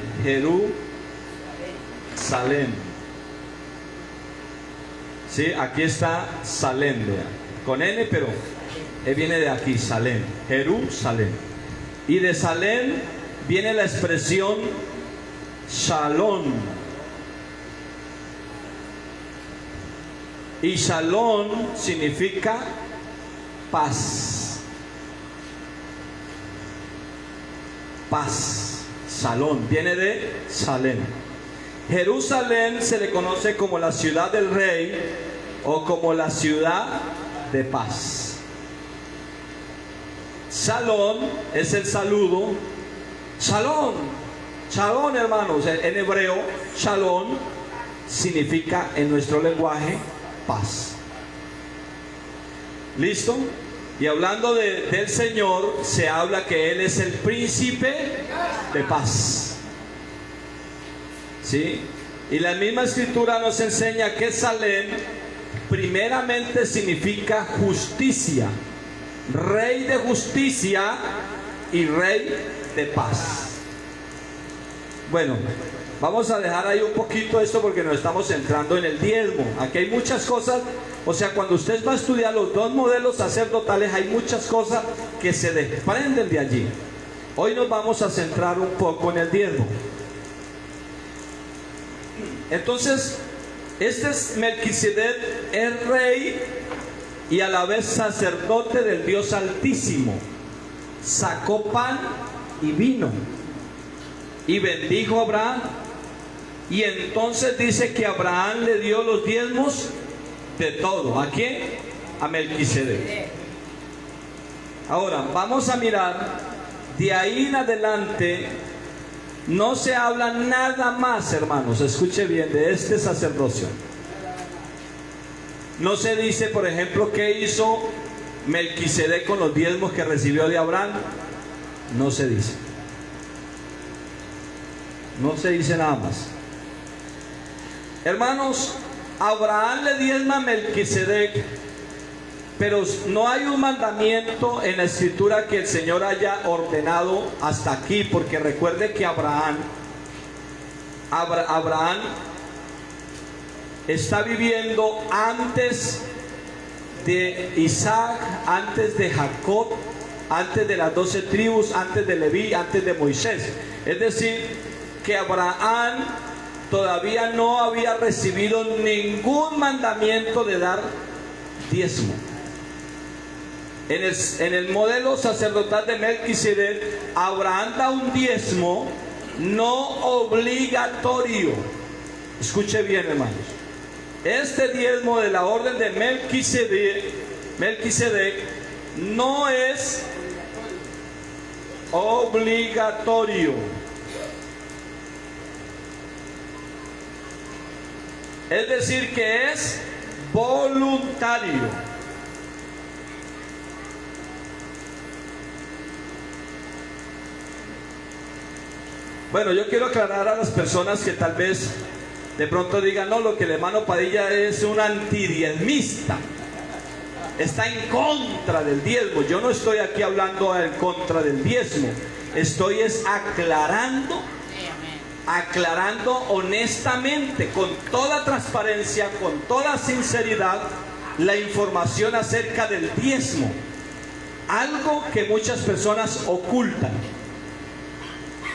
Sí, aquí está Salem, vean, con N, pero viene de aquí, Salem, Jerusalén. Y de Salem viene la expresión Shalom. Y Shalom significa paz. Shalom viene de Salem. Jerusalén se le conoce como la ciudad del rey o como la ciudad de paz. Shalom es el saludo. Shalom, hermanos, en hebreo Shalom significa en nuestro lenguaje paz. ¿Listo? Y hablando del Señor, se habla que Él es el príncipe de paz. ¿Sí? Y la misma escritura nos enseña que Salem primeramente significa justicia, rey de justicia y rey de paz. Bueno, vamos a dejar ahí un poquito esto porque nos estamos centrando en el diezmo. Aquí hay muchas cosas, o sea, cuando usted va a estudiar los dos modelos sacerdotales, hay muchas cosas que se desprenden de allí. Hoy nos vamos a centrar un poco en el diezmo. Entonces, este es Melquisedec, es rey y a la vez sacerdote del Dios Altísimo. Sacó pan y vino y bendijo a Abraham. Y entonces dice que Abraham le dio los diezmos de todo. ¿A quién? A Melquisedec. Ahora, vamos a mirar de ahí en adelante. No se habla nada más, hermanos, escuche bien, de este sacerdocio. No se dice, por ejemplo, qué hizo Melquisedec con los diezmos que recibió de Abraham. No se dice. No se dice nada más. Hermanos, Abraham le diezma a Melquisedec, pero no hay un mandamiento en la escritura que el Señor haya ordenado hasta aquí, porque recuerde que Abraham está viviendo antes de Isaac, antes de Jacob, antes de las 12 tribus, antes de Leví, antes de Moisés. Es decir, que Abraham todavía no había recibido ningún mandamiento de dar diezmo. En el modelo sacerdotal de Melquisedec, Abraham da un diezmo no obligatorio. Escuche bien, hermanos. Este diezmo de la orden de Melquisedec no es obligatorio. Es decir, que es voluntario. Bueno, yo quiero aclarar a las personas que tal vez de pronto digan, no, lo que el hermano Padilla es un antidiezmista, está en contra del diezmo. Yo no estoy aquí hablando en contra del diezmo, estoy aclarando honestamente, con toda transparencia, con toda sinceridad, la información acerca del diezmo, algo que muchas personas ocultan.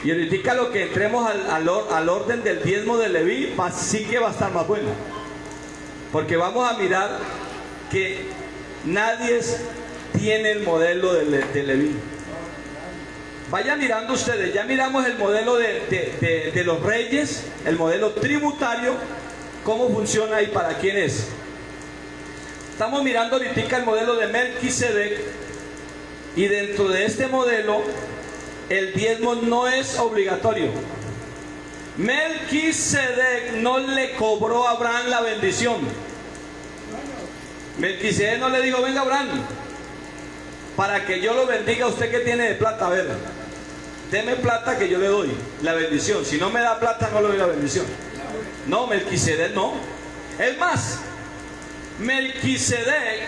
Y ahorita lo que entremos al orden del diezmo de Leví, sí que va a estar más bueno, porque vamos a mirar que nadie tiene el modelo de Leví. Vayan mirando ustedes, ya miramos el modelo de los reyes, el modelo tributario, cómo funciona y para quién es. Estamos mirando ahorita el modelo de Melquisedec, y dentro de este modelo el diezmo no es obligatorio. Melquisedec no le cobró a Abraham la bendición. Melquisedec no le dijo, venga Abraham, para que yo lo bendiga, usted que tiene de plata, a ver, deme plata que yo le doy la bendición. Si no me da plata, no le doy la bendición. No, Melquisedec no. Es más, Melquisedec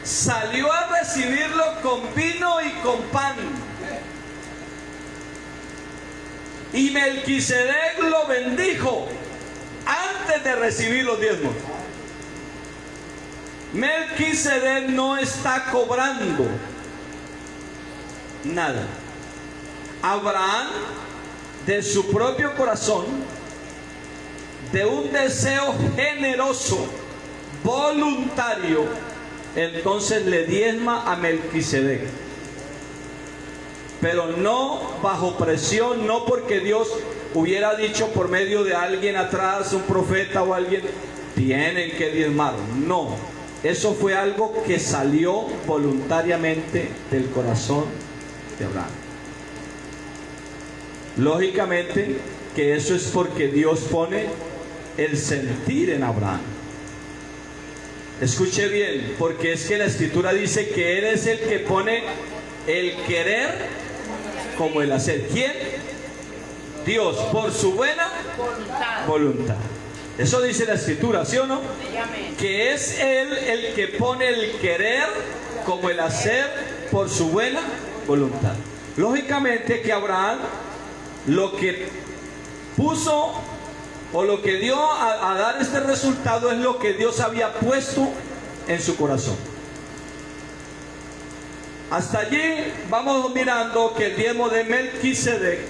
salió a recibirlo con vino y con pan. Y Melquisedec lo bendijo antes de recibir los diezmos. Melquisedec no está cobrando nada. Abraham, de su propio corazón, de un deseo generoso, voluntario, entonces le diezma a Melquisedec. Pero no bajo presión, no porque Dios hubiera dicho por medio de alguien atrás, un profeta o alguien, tienen que diezmar. No, eso fue algo que salió voluntariamente del corazón de Abraham. Lógicamente que eso es porque Dios pone el sentir en Abraham. Escuche bien, porque es que la escritura dice que Él es el que pone el querer como el hacer. ¿Quién? Dios, por su buena voluntad. Eso dice la escritura, ¿sí o no? Que es Él el que pone el querer como el hacer por su buena voluntad. Lógicamente que Abraham lo que puso o lo que dio a dar este resultado es lo que Dios había puesto en su corazón. Hasta allí vamos mirando que el diezmo de Melquisedec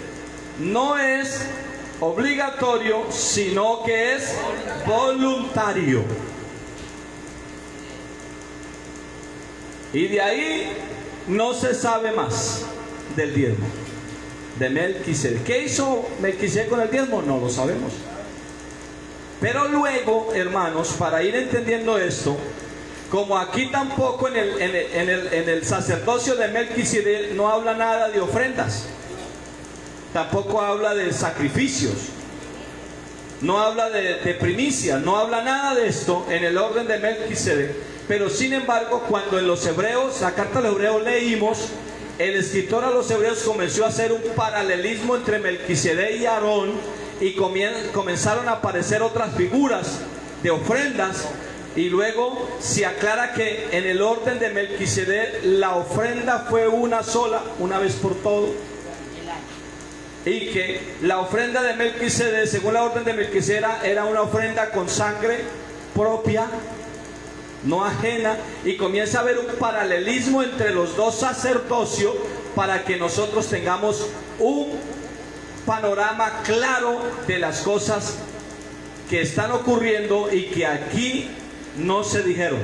no es obligatorio, sino que es voluntario. Y de ahí no se sabe más del diezmo de Melquisedec. ¿Qué hizo Melquisedec con el diezmo? No lo sabemos. Pero luego, hermanos, para ir entendiendo esto, como aquí tampoco en el sacerdocio de Melquisedec no habla nada de ofrendas, tampoco habla de sacrificios, no habla de primicias, no habla nada de esto en el orden de Melquisedec. Pero sin embargo, cuando en los hebreos, la carta de los hebreos leímos el escritor a los hebreos comenzó a hacer un paralelismo entre Melquisedec y Aarón, y comenzaron a aparecer otras figuras de ofrendas, y luego se aclara que en el orden de Melquisedec la ofrenda fue una sola, una vez por todo, y que la ofrenda de Melquisedec, según la orden de Melquisedec, era una ofrenda con sangre propia, no ajena, y comienza a haber un paralelismo entre los dos sacerdocios para que nosotros tengamos un panorama claro de las cosas que están ocurriendo y que aquí no se dijeron,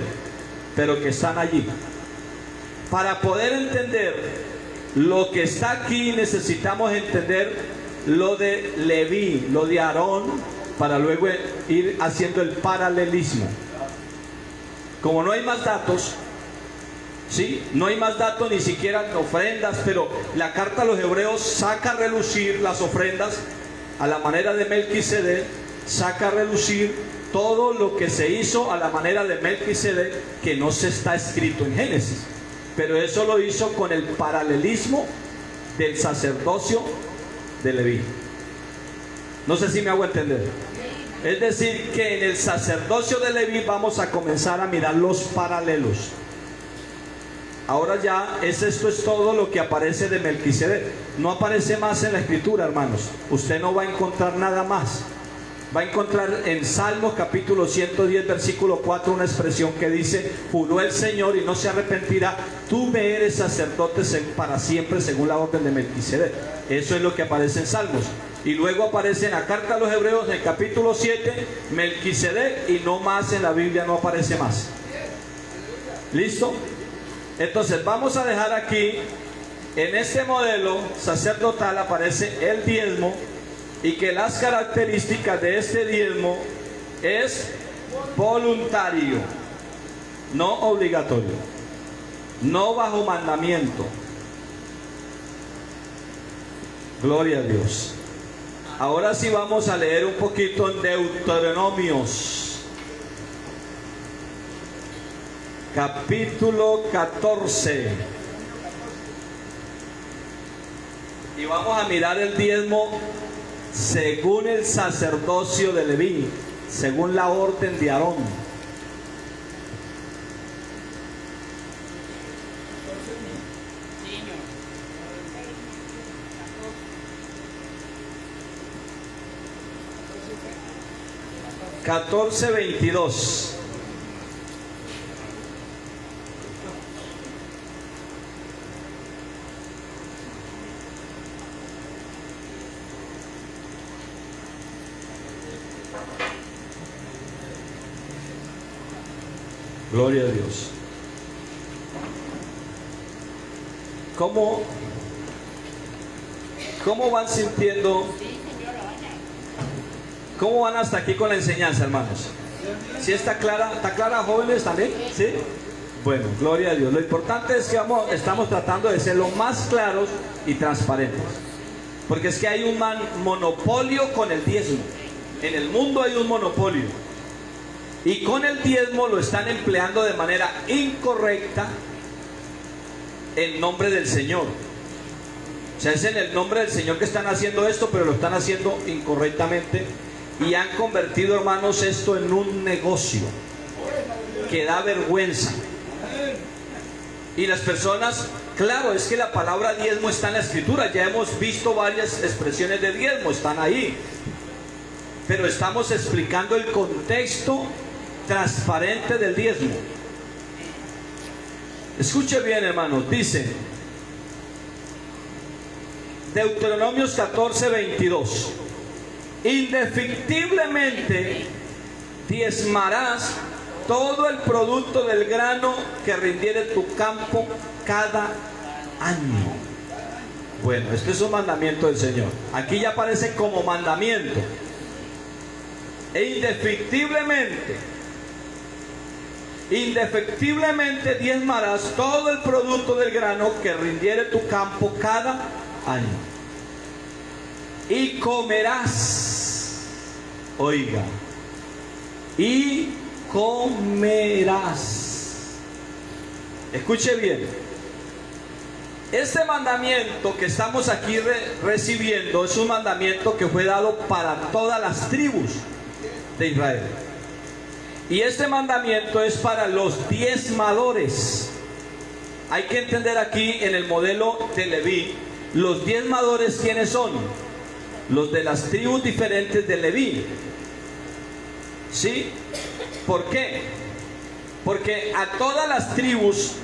pero que están allí. Para poder entender lo que está aquí, necesitamos entender lo de Leví, lo de Aarón, para luego ir haciendo el paralelismo. Como no hay más datos, ¿sí? No hay más datos, ni siquiera ofrendas, pero la carta a los hebreos saca a relucir las ofrendas a la manera de Melquisedec, saca a relucir todo lo que se hizo a la manera de Melquisedec, que no se está escrito en Génesis, pero eso lo hizo con el paralelismo del sacerdocio de Leví. No sé si me hago entender. Es decir, que en el sacerdocio de Leví vamos a comenzar a mirar los paralelos. Ahora ya esto es todo lo que aparece de Melquisedec. No aparece más en la escritura, hermanos. Usted no va a encontrar nada más. Va a encontrar en Salmos capítulo 110 versículo 4 una expresión que dice: juró el Señor y no se arrepentirá, tú me eres sacerdote para siempre según la orden de Melquisedec. Eso es lo que aparece en Salmos. Y luego aparece en la carta a los hebreos en el capítulo 7 Melquisedec, y no más en la Biblia, no aparece más. ¿Listo? Entonces vamos a dejar aquí, en este modelo sacerdotal aparece el diezmo, y que las características de este diezmo es voluntario, no obligatorio, no bajo mandamiento. Gloria a Dios. Ahora sí vamos a leer un poquito en Deuteronomios, capítulo 14. Y vamos a mirar el diezmo según el sacerdocio de Leví, según la orden de Aarón. Catorce 22. Gloria a Dios. ¿Cómo van sintiendo? ¿Cómo van hasta aquí con la enseñanza, hermanos? ¿Sí está clara? ¿Está clara, jóvenes, también? ¿Sí? Bueno, gloria a Dios. Lo importante es que estamos tratando de ser lo más claros y transparentes. Porque es que hay un monopolio con el diezmo. En el mundo hay un monopolio. Y con el diezmo lo están empleando de manera incorrecta en nombre del Señor. O sea, es en el nombre del Señor que están haciendo esto, pero lo están haciendo incorrectamente. Y han convertido, hermanos, esto en un negocio que da vergüenza. Y las personas, claro, es que la palabra diezmo está en la escritura. Ya hemos visto varias expresiones de diezmo, están ahí. Pero estamos explicando el contexto transparente del diezmo. Escuche bien, hermanos, dice Deuteronomios 14, 22: indefectiblemente diezmarás todo el producto del grano que rindiere tu campo cada año. Bueno, este es un mandamiento del Señor. Aquí ya aparece como mandamiento. E indefectiblemente diezmarás todo el producto del grano que rindiere tu campo cada año. Y comerás, oiga, y comerás. Escuche bien. Este mandamiento que estamos aquí recibiendo es un mandamiento que fue dado para todas las tribus de Israel. Y este mandamiento es para los diezmadores. Hay que entender aquí en el modelo de Leví, los diezmadores, ¿quiénes son? Los de las tribus diferentes de Leví. ¿Sí? ¿Por qué? Porque a todas las tribus,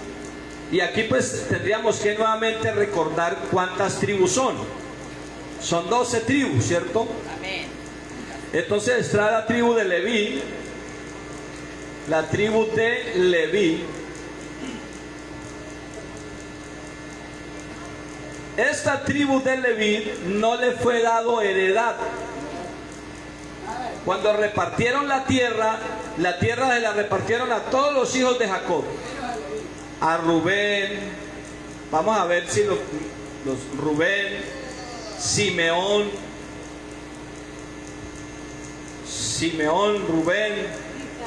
y aquí pues tendríamos que nuevamente recordar cuántas tribus son. Son 12 tribus, ¿cierto? Amén. Entonces está la tribu de Leví. La tribu de Leví. Esta tribu de Leví no le fue dado heredad. Cuando repartieron la tierra se la repartieron a todos los hijos de Jacob. A Rubén, vamos a ver si los Rubén, Simeón, Rubén,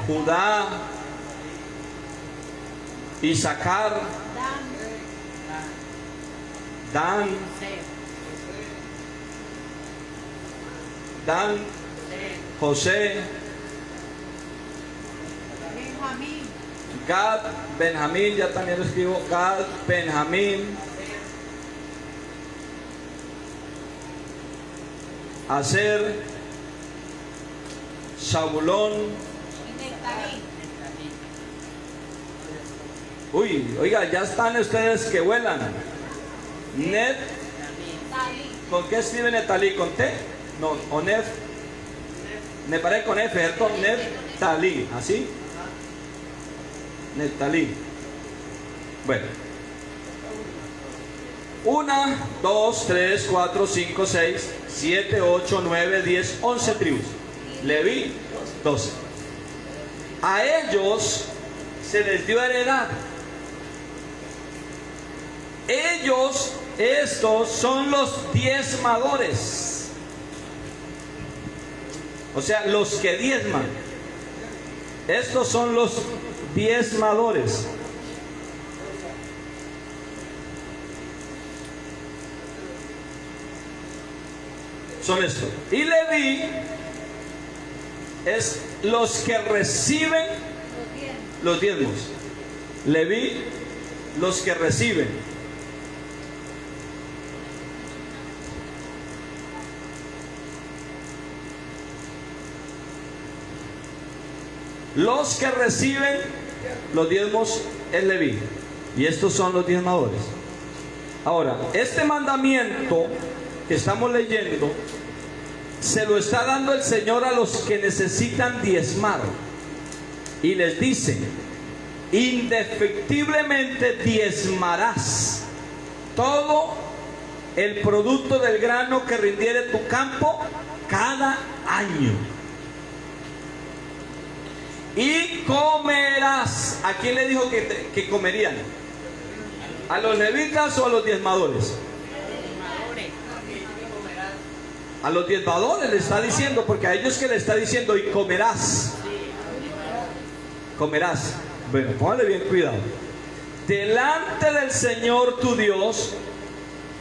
Judá, Isaacar, Dan, José, Gad, Benjamín, ya también lo escribo, Gad, Benjamín, Aser, Zabulón. Uy, oiga, ya están ustedes que vuelan. Net, ¿con qué escribe Netalí? ¿Con T? No, o Nef. Me parece con F, ¿cierto? Neftalí, ¿así? Neftalí. Bueno. 1, 2, 3, 4, 5, 6, 7, 8, 9, 10, 11 tribus. Leví, 12. A ellos se les dio heredad. Ellos, estos son los diezmadores. O sea, los que diezman. Estos son los diezmadores. Son estos. Y Leví es los que reciben los diezmos. Leví, los que reciben. Los que reciben los diezmos es Leví. Y estos son los diezmadores. Ahora, este mandamiento que estamos leyendo se lo está dando el Señor a los que necesitan diezmar. Y les dice: indefectiblemente diezmarás todo el producto del grano que rindiere tu campo cada año. Y comerás. ¿A quién le dijo que comerían? ¿A los levitas o a los diezmadores? A los diezmadores le está diciendo, porque a ellos que le está diciendo: y comerás. Comerás. Bueno, póngale bien cuidado. Delante del Señor tu Dios,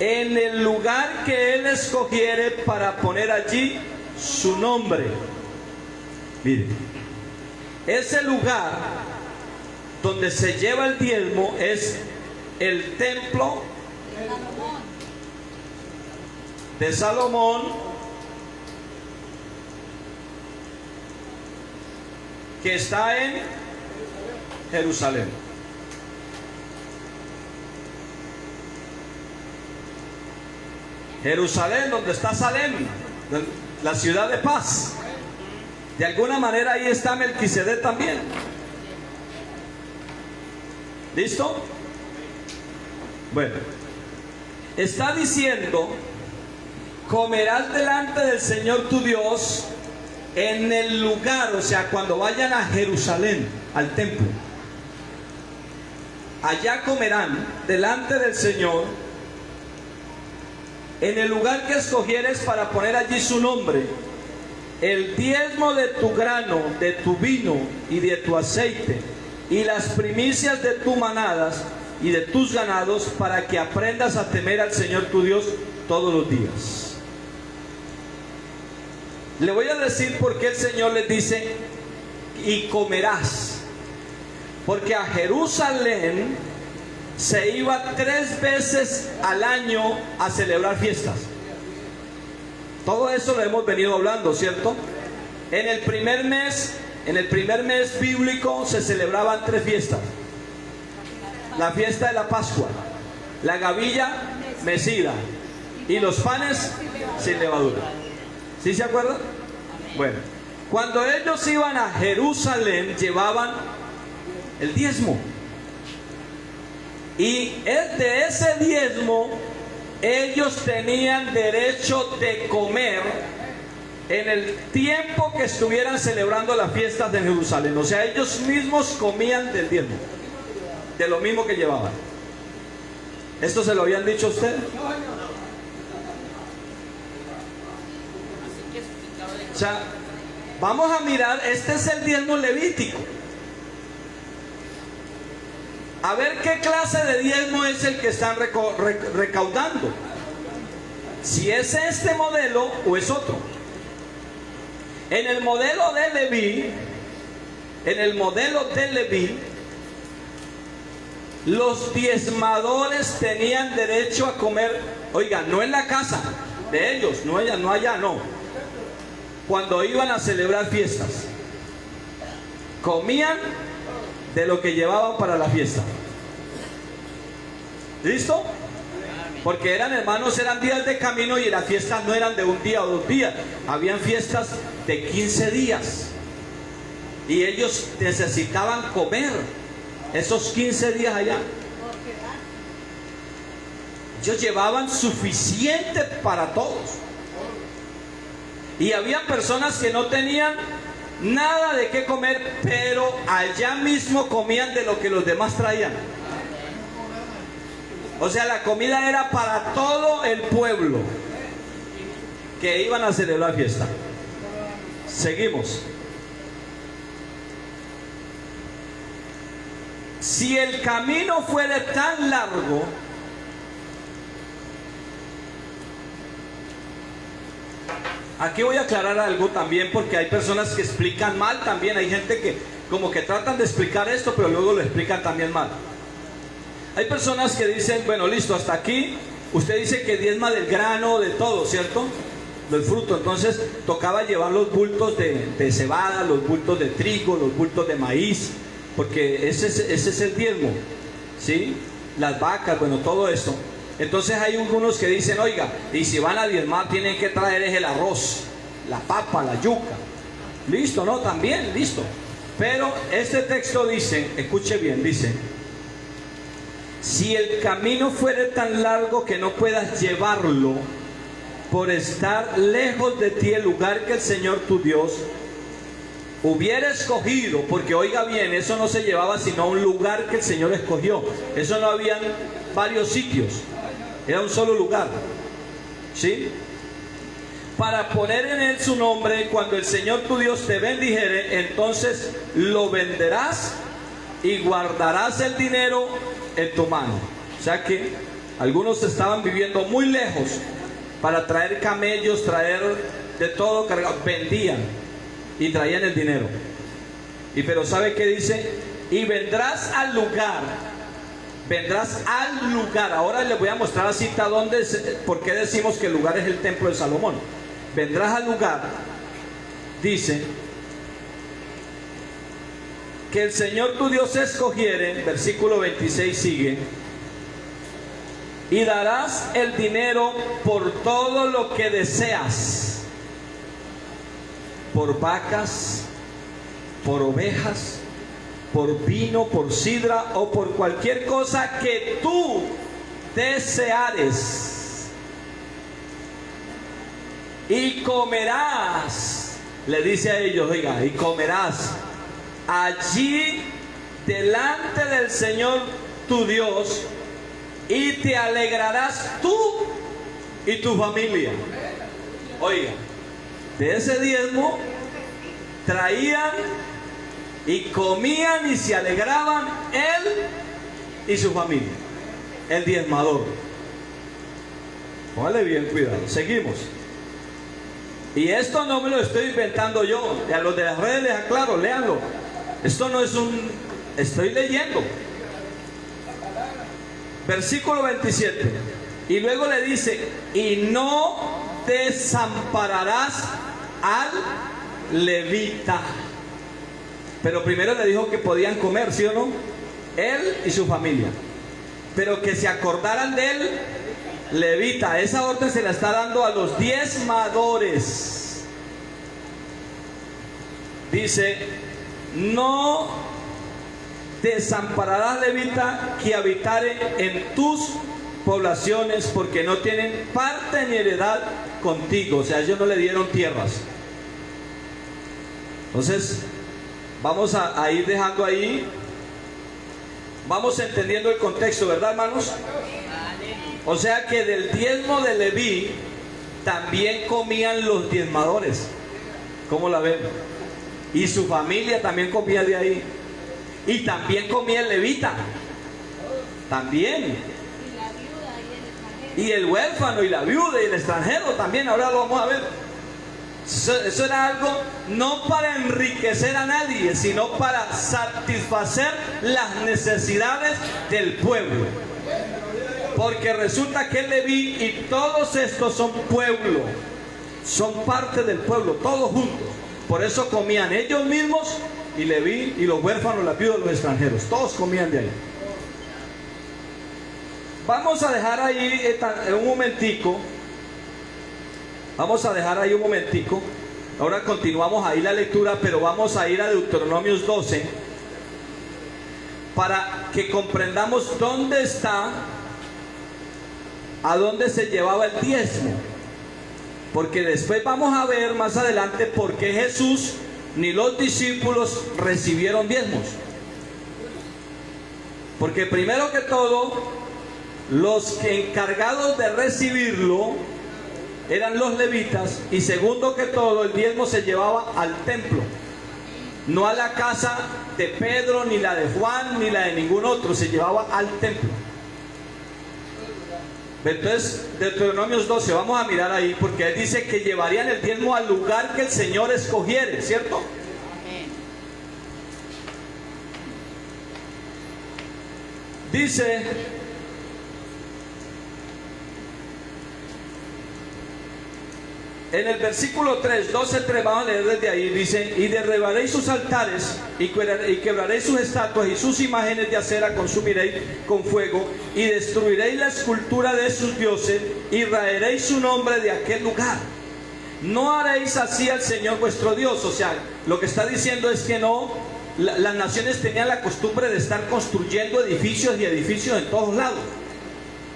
en el lugar que Él escogiere para poner allí su nombre. Mire, ese lugar donde se lleva el diezmo es el templo de Salomón, que está en Jerusalén. Jerusalén, donde está Salem, la ciudad de paz. De alguna manera ahí está Melquisedec también. ¿Listo? Bueno, está diciendo: comerás delante del Señor tu Dios en el lugar, o sea, cuando vayan a Jerusalén, al templo. Allá comerán delante del Señor, en el lugar que escogieres para poner allí su nombre, el diezmo de tu grano, de tu vino y de tu aceite, y las primicias de tus manadas, y de tus ganados, para que aprendas a temer al Señor tu Dios todos los días. Le voy a decir por qué el Señor les dice, y comerás. Porque a Jerusalén se iba 3 veces al año a celebrar fiestas. Todo eso lo hemos venido hablando, ¿cierto? En el primer mes bíblico se celebraban 3 fiestas. La fiesta de la Pascua, la gavilla mecida y los panes sin levadura. ¿Sí se acuerdan? Bueno, cuando ellos iban a Jerusalén llevaban el diezmo. Y de ese diezmo ellos tenían derecho de comer en el tiempo que estuvieran celebrando las fiestas de Jerusalén. O sea, ellos mismos comían del diezmo, de lo mismo que llevaban. ¿Esto se lo habían dicho a ustedes? O sea, vamos a mirar, este es el diezmo levítico. A ver qué clase de diezmo es el que están recaudando. Si es este modelo o es otro. En el modelo de Leví, los diezmadores tenían derecho a comer, oiga, no en la casa de ellos, no allá, no. Cuando iban a celebrar fiestas, comían de lo que llevaban para la fiesta. ¿Listo? Porque eran días de camino y las fiestas no eran de un día o 2 días. Habían fiestas de 15 días. Y ellos necesitaban comer esos 15 días allá. Ellos llevaban suficiente para todos. Y había personas que no tenían nada de qué comer, pero allá mismo comían de lo que los demás traían. O sea, la comida era para todo el pueblo que iban a celebrar fiesta. Seguimos. Si el camino fuera tan largo, aquí voy a aclarar algo también, porque hay personas que explican mal también. Hay gente que como que tratan de explicar esto, pero luego lo explican también mal. Hay personas que dicen, bueno, listo, hasta aquí. Usted dice que diezma del grano, de todo, ¿cierto? Del fruto. Entonces tocaba llevar los bultos de cebada, los bultos de trigo, los bultos de maíz, porque ese es el diezmo, ¿sí? Las vacas, bueno, todo esto. Entonces hay algunos que dicen, oiga, y si van a diezmar tienen que traer el arroz, la papa, la yuca. Listo, ¿no? También, listo. Pero este texto dice, escuche bien, dice, si el camino fuera tan largo que no puedas llevarlo por estar lejos de ti el lugar que el Señor tu Dios hubiera escogido, porque oiga bien, eso no se llevaba sino a un lugar que el Señor escogió. Eso no habían varios sitios, era un solo lugar, ¿sí? Para poner en él su nombre, cuando el Señor tu Dios te bendijere, entonces lo venderás y guardarás el dinero en tu mano. O sea que algunos estaban viviendo muy lejos para traer camellos, traer de todo cargado, vendían y traían el dinero. Pero ¿sabe qué dice? Y vendrás al lugar. Ahora les voy a mostrar la cita donde, por qué decimos que el lugar es el templo de Salomón. Vendrás al lugar, dice, que el Señor tu Dios escogiere, versículo 26 sigue, y darás el dinero por todo lo que deseas, por vacas, por ovejas, por vino, por sidra o por cualquier cosa que tú deseares. Y comerás, le dice a ellos, oiga, y comerás allí delante del Señor tu Dios, y te alegrarás tú y tu familia. Oiga, de ese diezmo traían y comían y se alegraban él y su familia. El diezmador. Póngale bien cuidado. Seguimos. Y esto no me lo estoy inventando yo. Y a los de las redes les aclaro, léanlo. Esto no es un... Estoy leyendo. Versículo 27. Y luego le dice, y no desampararás al levita. Pero primero le dijo que podían comer, ¿sí o no? Él y su familia. Pero que se acordaran de él, levita. Esa orden se la está dando a los diezmadores. Dice, no desampararás levita que habitare en tus poblaciones, porque no tienen parte ni heredad contigo. O sea, ellos no le dieron tierras. Entonces, vamos a ir dejando ahí. Vamos entendiendo el contexto, ¿verdad, hermanos? O sea que del diezmo de Leví también comían los diezmadores. ¿Cómo la ven? Y su familia también comía de ahí. Y también comía el levita. También. Y el huérfano y la viuda y el extranjero también. Ahora lo vamos a ver. Eso era algo no para enriquecer a nadie, sino para satisfacer las necesidades del pueblo. Porque resulta que Leví y todos estos son pueblo, son parte del pueblo, todos juntos. Por eso comían ellos mismos y Leví y los huérfanos, las viudas, los extranjeros, todos comían de ahí. Vamos a dejar ahí un momentico. Vamos a dejar ahí un momentico. Ahora continuamos ahí la lectura, pero vamos a ir a Deuteronomios 12 para que comprendamos dónde está, a dónde se llevaba el diezmo. Porque después vamos a ver más adelante por qué Jesús ni los discípulos recibieron diezmos. Porque primero que todo, los encargados de recibirlo eran los levitas, y segundo que todo, el diezmo se llevaba al templo, no a la casa de Pedro, ni la de Juan, ni la de ningún otro, se llevaba al templo. Entonces, Deuteronomios 12, vamos a mirar ahí, porque él dice que llevarían el diezmo al lugar que el Señor escogiere, ¿cierto? Dice, en el versículo 3, 12:3, vamos a leer desde ahí, dice, y derribaréis sus altares, y quebraréis sus estatuas, y sus imágenes de acera consumiréis con fuego, y destruiréis la escultura de sus dioses, y raeréis su nombre de aquel lugar. No haréis así al Señor vuestro Dios. O sea, lo que está diciendo es que no, las naciones tenían la costumbre de estar construyendo edificios y edificios en todos lados.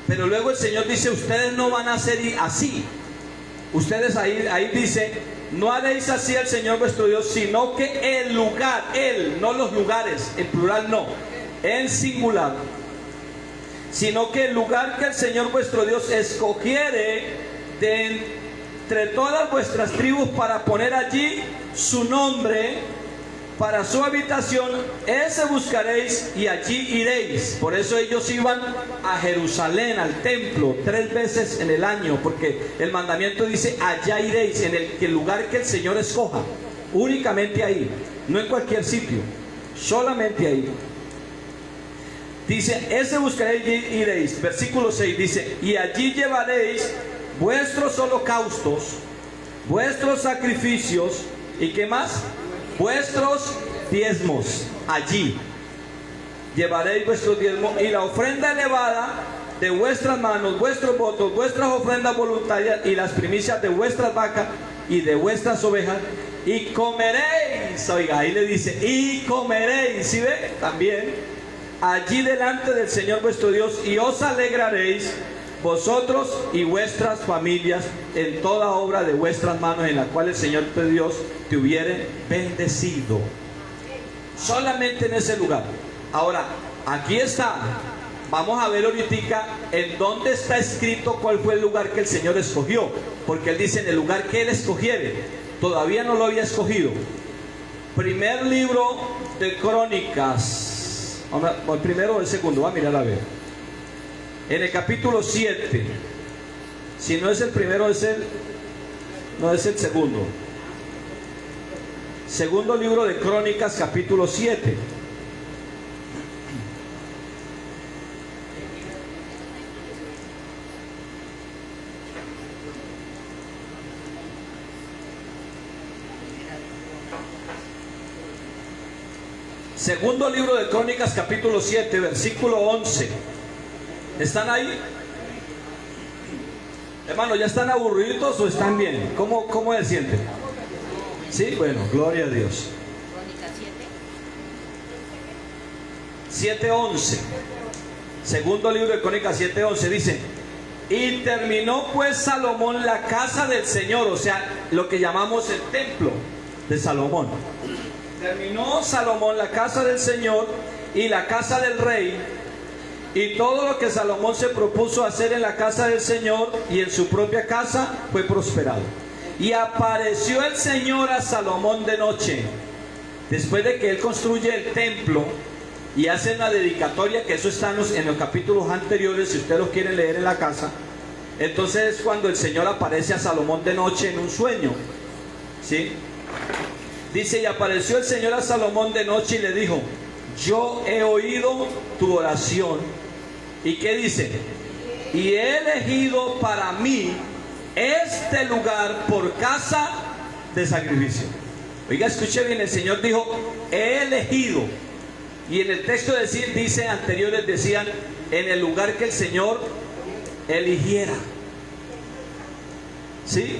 Pero luego el Señor dice, ustedes no van a hacer así. Ustedes ahí dice, no haréis así al Señor vuestro Dios, sino que el lugar, Él, no los lugares, en plural no, en singular, sino que el lugar que el Señor vuestro Dios escogiere de entre todas vuestras tribus para poner allí su nombre, para su habitación, ese buscaréis y allí iréis. Por eso ellos iban a Jerusalén, al templo, 3 veces en el año, porque el mandamiento dice, allá iréis, en el lugar que el Señor escoja, únicamente ahí, no en cualquier sitio, solamente ahí. Dice, ese buscaréis y iréis. Versículo 6 dice, y allí llevaréis vuestros holocaustos, vuestros sacrificios, ¿y qué más? Vuestros diezmos. Allí llevaréis vuestros diezmos y la ofrenda elevada de vuestras manos, vuestros votos, vuestras ofrendas voluntarias y las primicias de vuestras vacas y de vuestras ovejas, y comeréis. Oiga, ahí le dice, y comeréis, ¿sí ve? También allí delante del Señor vuestro Dios, y os alegraréis vosotros y vuestras familias en toda obra de vuestras manos, en la cual el Señor tu Dios te hubiere bendecido. Solamente en ese lugar. Ahora, aquí está. Vamos a ver ahorita en dónde está escrito cuál fue el lugar que el Señor escogió. Porque Él dice, en el lugar que Él escogiere. Todavía no lo había escogido. Primer libro de Crónicas. el primero o el segundo, va a mirar a ver. En el capítulo 7, si no es el primero, no es el segundo. Segundo libro de Crónicas, capítulo 7. Segundo libro de Crónicas, capítulo 7, versículo 11. ¿Están ahí? Hermano, ¿ya están aburridos o están bien? ¿Cómo se sienten? Sí, bueno, gloria a Dios. Crónica 7:11. Segundo libro de Crónicas 7:11 dice: y terminó pues Salomón la casa del Señor, o sea, lo que llamamos el templo de Salomón. Terminó Salomón la casa del Señor y la casa del rey, y todo lo que Salomón se propuso hacer en la casa del Señor y en su propia casa fue prosperado. Y apareció el Señor a Salomón de noche, después de que él construye el templo y hace la dedicatoria, que eso está en los capítulos anteriores, si ustedes lo quieren leer en la casa. Entonces es cuando el Señor aparece a Salomón de noche en un sueño, ¿sí? Dice: y apareció el Señor a Salomón de noche y le dijo: yo he oído tu oración. ¿Y qué dice? Y he elegido para mí este lugar por casa de sacrificio. Oiga, escuche bien, el Señor dijo: he elegido. Y en el texto dice anteriores decían: en el lugar que el Señor eligiera. ¿Sí?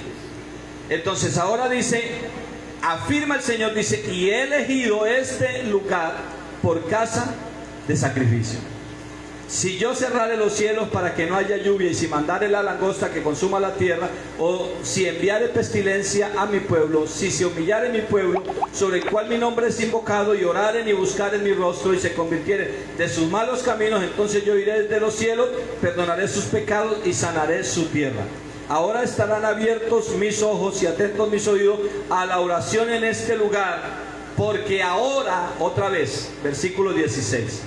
Entonces ahora dice, afirma el Señor, dice: y he elegido este lugar por casa de sacrificio. Si yo cerrare los cielos para que no haya lluvia, y si mandare la langosta que consuma la tierra, o si enviare pestilencia a mi pueblo, si se humillare mi pueblo, sobre el cual mi nombre es invocado, y oraren y buscaren mi rostro, y se convirtieren de sus malos caminos, entonces yo iré desde los cielos, perdonaré sus pecados y sanaré su tierra. Ahora estarán abiertos mis ojos y atentos mis oídos a la oración en este lugar, porque ahora, otra vez, versículo 16,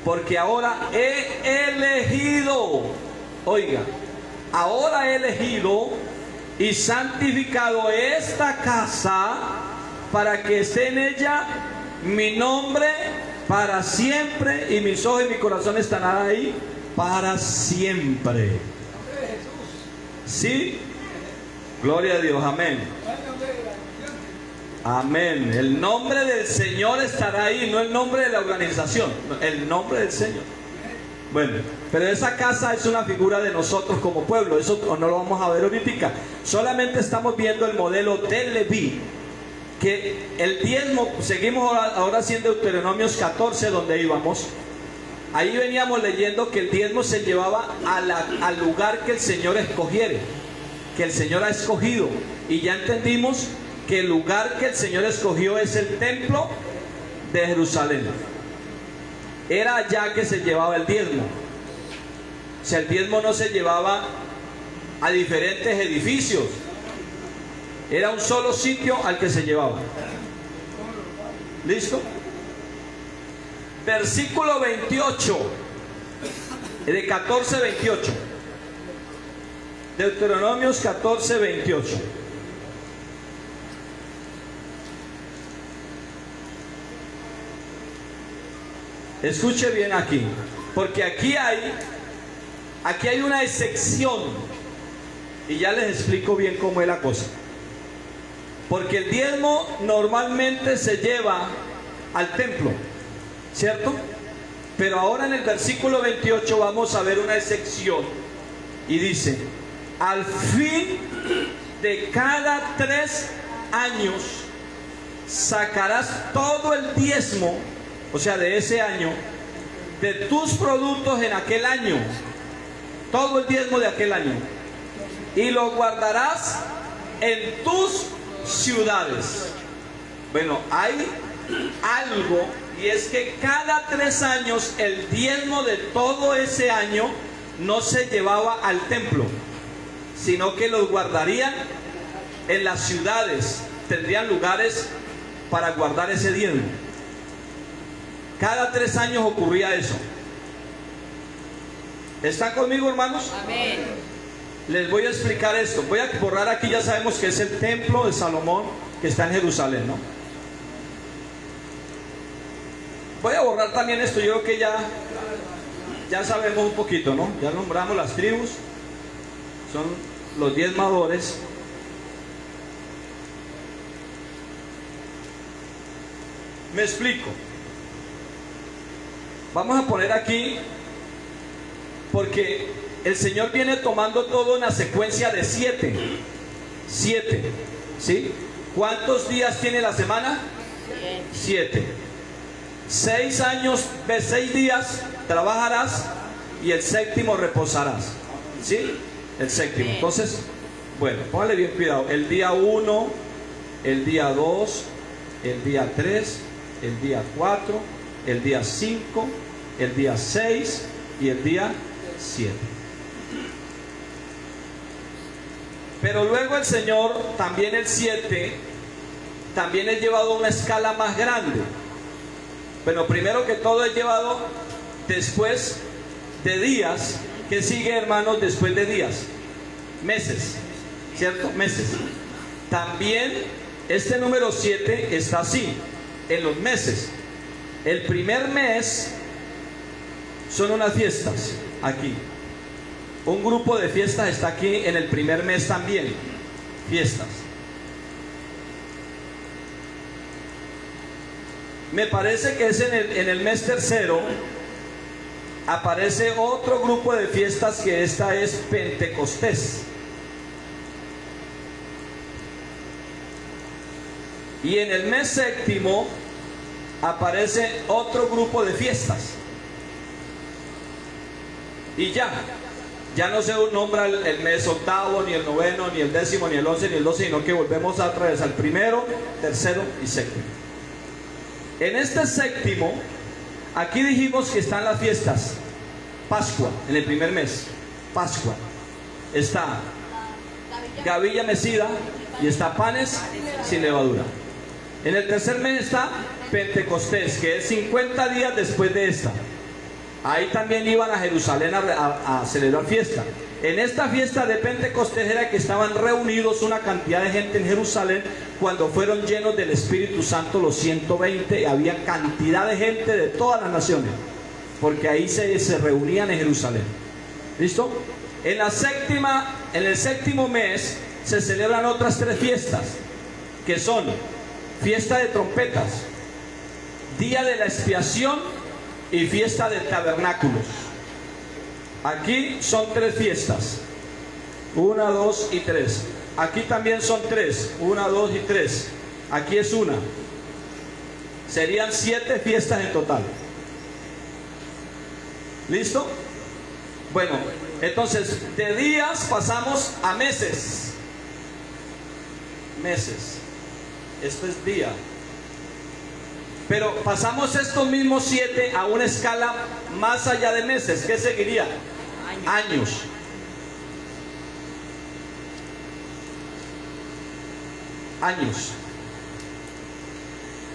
porque ahora he elegido, oiga, ahora he elegido y santificado esta casa para que esté en ella mi nombre para siempre, y mis ojos y mi corazón estarán ahí para siempre. ¿Sí? Gloria a Dios, amén. Amén. El nombre del Señor estará ahí, no el nombre de la organización, el nombre del Señor. Bueno, pero esa casa es una figura de nosotros como pueblo, eso no lo vamos a ver ahorita. Solamente estamos viendo el modelo de Leví, que el diezmo, seguimos ahora haciendo Deuteronomios 14, donde íbamos. Ahí veníamos leyendo que el diezmo se llevaba al lugar que el Señor escogiere, que el Señor ha escogido. Y ya entendimos que el lugar que el Señor escogió es el templo de Jerusalén. Era allá que se llevaba el diezmo. O sea, el diezmo no se llevaba a diferentes edificios. Era un solo sitio al que se llevaba. ¿Listo? Versículo 28 de 14-28. Deuteronomios 14-28. Escuche bien aquí, porque aquí hay una excepción, y ya les explico bien cómo es la cosa. Porque el diezmo normalmente se lleva al templo, ¿cierto? Pero ahora en el versículo 28 vamos a ver una excepción, y dice: al fin de cada 3 años sacarás todo el diezmo, o sea, de ese año, de tus productos en aquel año, todo el diezmo de aquel año, y lo guardarás en tus ciudades. Bueno, hay algo, y es que cada 3 años el diezmo de todo ese año no se llevaba al templo, sino que los guardarían en las ciudades, tendrían lugares para guardar ese diezmo. Cada 3 años ocurría eso. ¿Están conmigo, hermanos? Amén. Les voy a explicar esto. Voy a borrar aquí, ya sabemos que es el templo de Salomón que está en Jerusalén, ¿no? Voy a borrar también esto. Yo creo que ya sabemos un poquito, ¿no? Ya nombramos las tribus. Son los diezmadores. Me explico. Vamos a poner aquí, porque el Señor viene tomando todo en la secuencia de 7. 7, ¿sí? ¿Cuántos días tiene la semana? 7. 6 años, 6 días trabajarás y el séptimo reposarás, ¿sí? El séptimo. Entonces, bueno, póngale bien cuidado. El día 1, el día 2, el día 3, el día 4, el día 5, el día 6 y el día 7. Pero luego el Señor, también el 7, también es llevado a una escala más grande. Pero primero que todo es llevado después de días. ¿Qué sigue, hermanos, después de días? Meses, ¿cierto? Meses. También este número 7 está así, en los meses. El primer mes son unas fiestas, aquí. Un grupo de fiestas está aquí en el primer mes también. Fiestas. Me parece que es en el mes tercero. Aparece otro grupo de fiestas, que esta es Pentecostés. Y en el mes séptimo aparece otro grupo de fiestas. Y ya no se nombra el mes octavo, ni el noveno, ni el décimo, ni el 11, ni el 12, sino que volvemos a través al primero, tercero y séptimo. En este séptimo, aquí dijimos que están las fiestas. Pascua, en el primer mes, Pascua. Está gavilla mecida y está panes sin levadura. En el tercer mes está Pentecostés, que es 50 días después de esta. Ahí también iban a Jerusalén a celebrar fiesta. En esta fiesta de Pentecostés era que estaban reunidos una cantidad de gente en Jerusalén cuando fueron llenos del Espíritu Santo los 120. Había cantidad de gente de todas las naciones, porque ahí se reunían en Jerusalén. ¿Listo? En el séptimo mes se celebran otras 3 fiestas, que son fiesta de trompetas, día de la expiación y fiesta de tabernáculos. Aquí son 3 fiestas. 1, 2 y 3. Aquí también son 3. 1, 2 y 3. Aquí es 1. Serían 7 fiestas en total. ¿Listo? Bueno, entonces de días pasamos a meses. Meses. Esto es día. Pero pasamos estos mismos 7 a una escala más allá de meses. ¿Qué seguiría? Años. Años.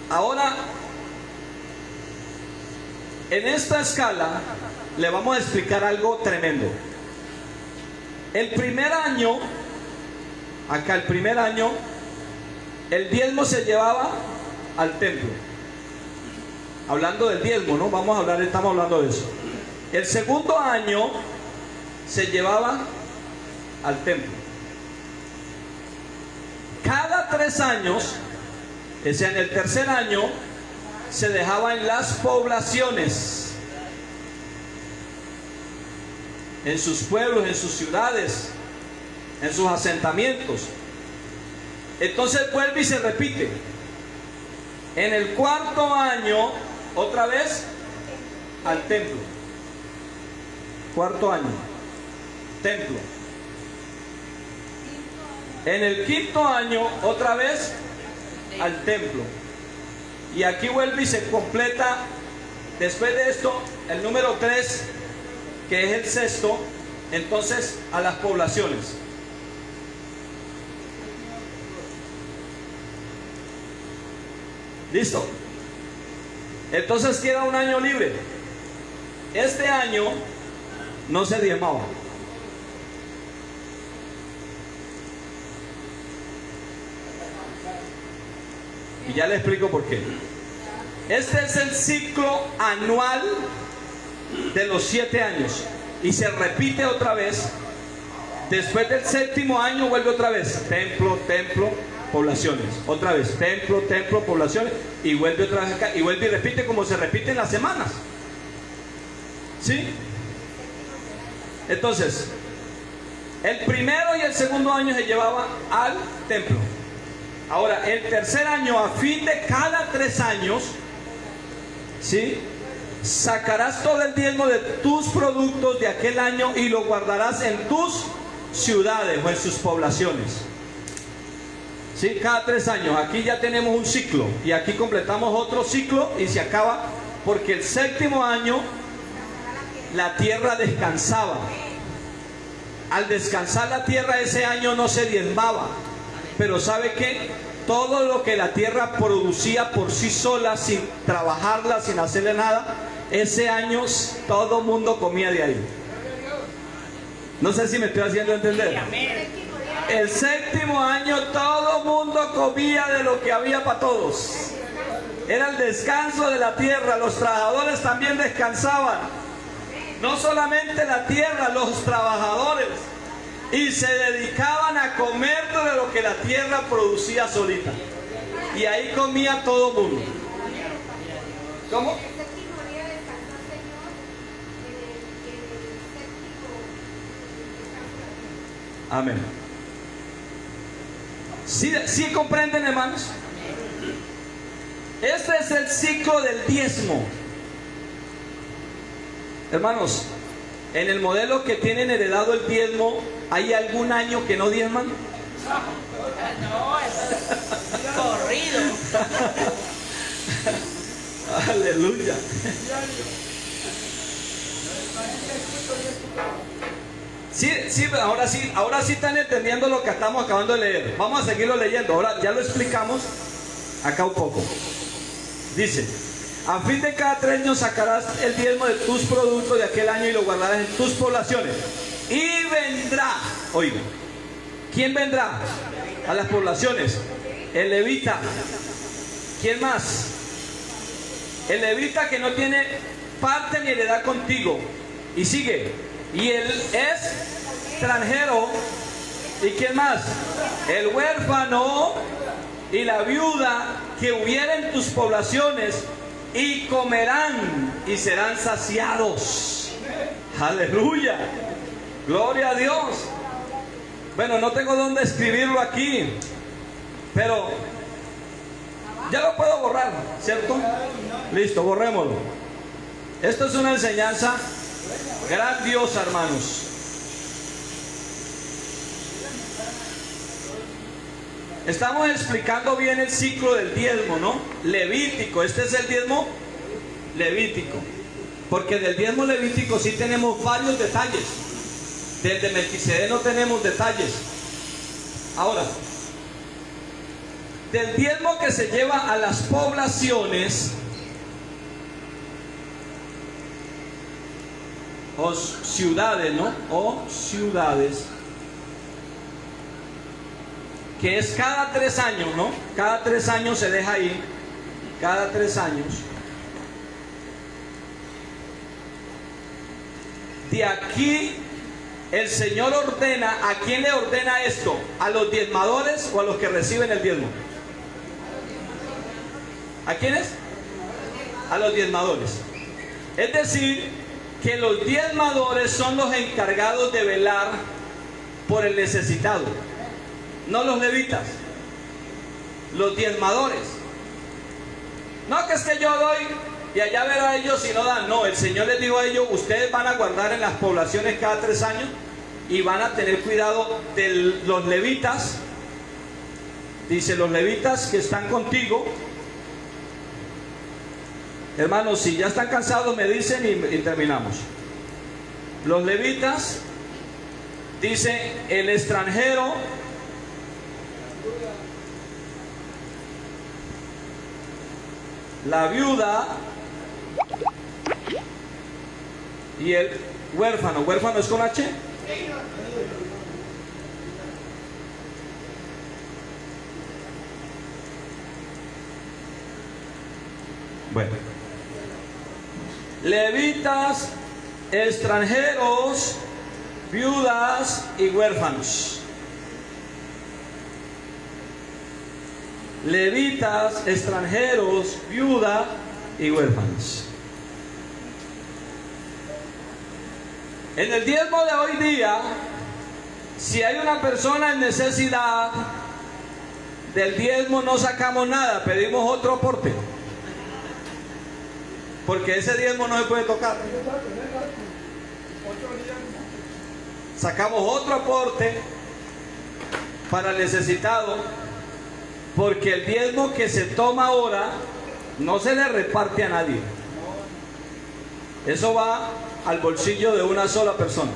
Ahora, en esta escala le vamos a explicar algo tremendo. El primer año, acá el primer año, el diezmo se llevaba al templo. Hablando del diezmo, ¿no? Estamos hablando de eso. El segundo año se llevaba al templo. Cada 3 años, o sea, en el tercer año, se dejaba en las poblaciones, en sus pueblos, en sus ciudades, en sus asentamientos. Entonces vuelve y se repite. En el cuarto año, otra vez al templo. Cuarto año, templo. En el quinto año, otra vez al templo. Y aquí vuelve y se completa, después de esto, el número 3, que es el sexto, entonces a las poblaciones. ¿Listo? Entonces queda un año libre. Este año no se diezmaba. Y ya le explico por qué. Este es el ciclo anual de los 7 años. Y se repite otra vez. Después del 7º año vuelve otra vez. Templo, templo, poblaciones. Otra vez. Templo, templo, poblaciones. Y vuelve otra vez acá. Y vuelve y repite como se repiten las semanas. ¿Sí? Entonces, el primero y el segundo año se llevaba al templo. Ahora, el tercer año, a fin de cada 3 años, ¿sí?, sacarás todo el diezmo de tus productos de aquel año y lo guardarás en tus ciudades o en sus poblaciones. ¿Sí? Cada 3 años. Aquí ya tenemos un ciclo y aquí completamos otro ciclo y se acaba, porque el 7º año la tierra descansaba. Al descansar la tierra ese año no se diezmaba. Pero ¿sabe qué? Todo lo que la tierra producía por sí sola, sin trabajarla, sin hacerle nada, ese año todo mundo comía de ahí. No sé si me estoy haciendo entender. El 7º año todo mundo comía de lo que había para todos. Era el descanso de la tierra. Los trabajadores también descansaban. No solamente la tierra, los trabajadores. Y se dedicaban a comer de lo que la tierra producía solita. Y ahí comía todo el mundo. ¿Cómo? Amén. ¿Sí comprenden, hermanos? Este es el ciclo del diezmo. Hermanos, en el modelo que tienen heredado el diezmo, ¿hay algún año que no diezman? No, es corrido. Aleluya. Sí, ahora sí están entendiendo lo que estamos acabando de leer. Vamos a seguirlo leyendo. Ahora ya lo explicamos acá un poco. Dice: a fin de cada 3 años sacarás el diezmo de tus productos de aquel año y lo guardarás en tus poblaciones. Y vendrá, oiga, ¿quién vendrá a las poblaciones? El levita. ¿Quién más? El levita que no tiene parte ni heredad contigo. Y sigue. Y él es extranjero. ¿Y quién más? El huérfano y la viuda que hubiera en tus poblaciones, y comerán y serán saciados. Aleluya. Gloria a Dios. Bueno, no tengo dónde escribirlo aquí, pero ya lo puedo borrar, ¿cierto? Listo, borrémoslo. Esto es una enseñanza grandiosa, hermanos. Estamos explicando bien el ciclo del diezmo, ¿no? Levítico, este es el diezmo levítico. Porque del diezmo levítico sí tenemos varios detalles. Del de Melquisedec no tenemos detalles. Ahora, del diezmo que se lleva a las poblaciones o ciudades, ¿no? O ciudades, que es cada 3 años, ¿no? Cada 3 años se deja ir, cada 3 años. De aquí el Señor ordena. ¿A quién le ordena esto? ¿A los diezmadores o a los que reciben el diezmo? ¿A quiénes? A los diezmadores. Es decir, que los diezmadores son los encargados de velar por el necesitado. No los levitas, los diezmadores. No, que es que yo doy y allá ver a ellos si no dan. No, el Señor les dijo a ellos: ustedes van a guardar en las poblaciones cada 3 años y van a tener cuidado de los levitas. Dice: los levitas que están contigo. Hermanos, si ya están cansados me dicen y terminamos. Los levitas, dice, el extranjero, la viuda Y el huérfano, ¿huérfano es con H? Bueno. Levitas, extranjeros, viudas y huérfanos. Levitas, extranjeros, viuda y huérfanos. En el diezmo de hoy día, si hay una persona en necesidad, del diezmo no sacamos nada, pedimos otro aporte. Porque ese diezmo no se puede tocar. Sacamos otro aporte para el necesitado, porque el diezmo que se toma ahora no se le reparte a nadie. Eso va al bolsillo de una sola persona.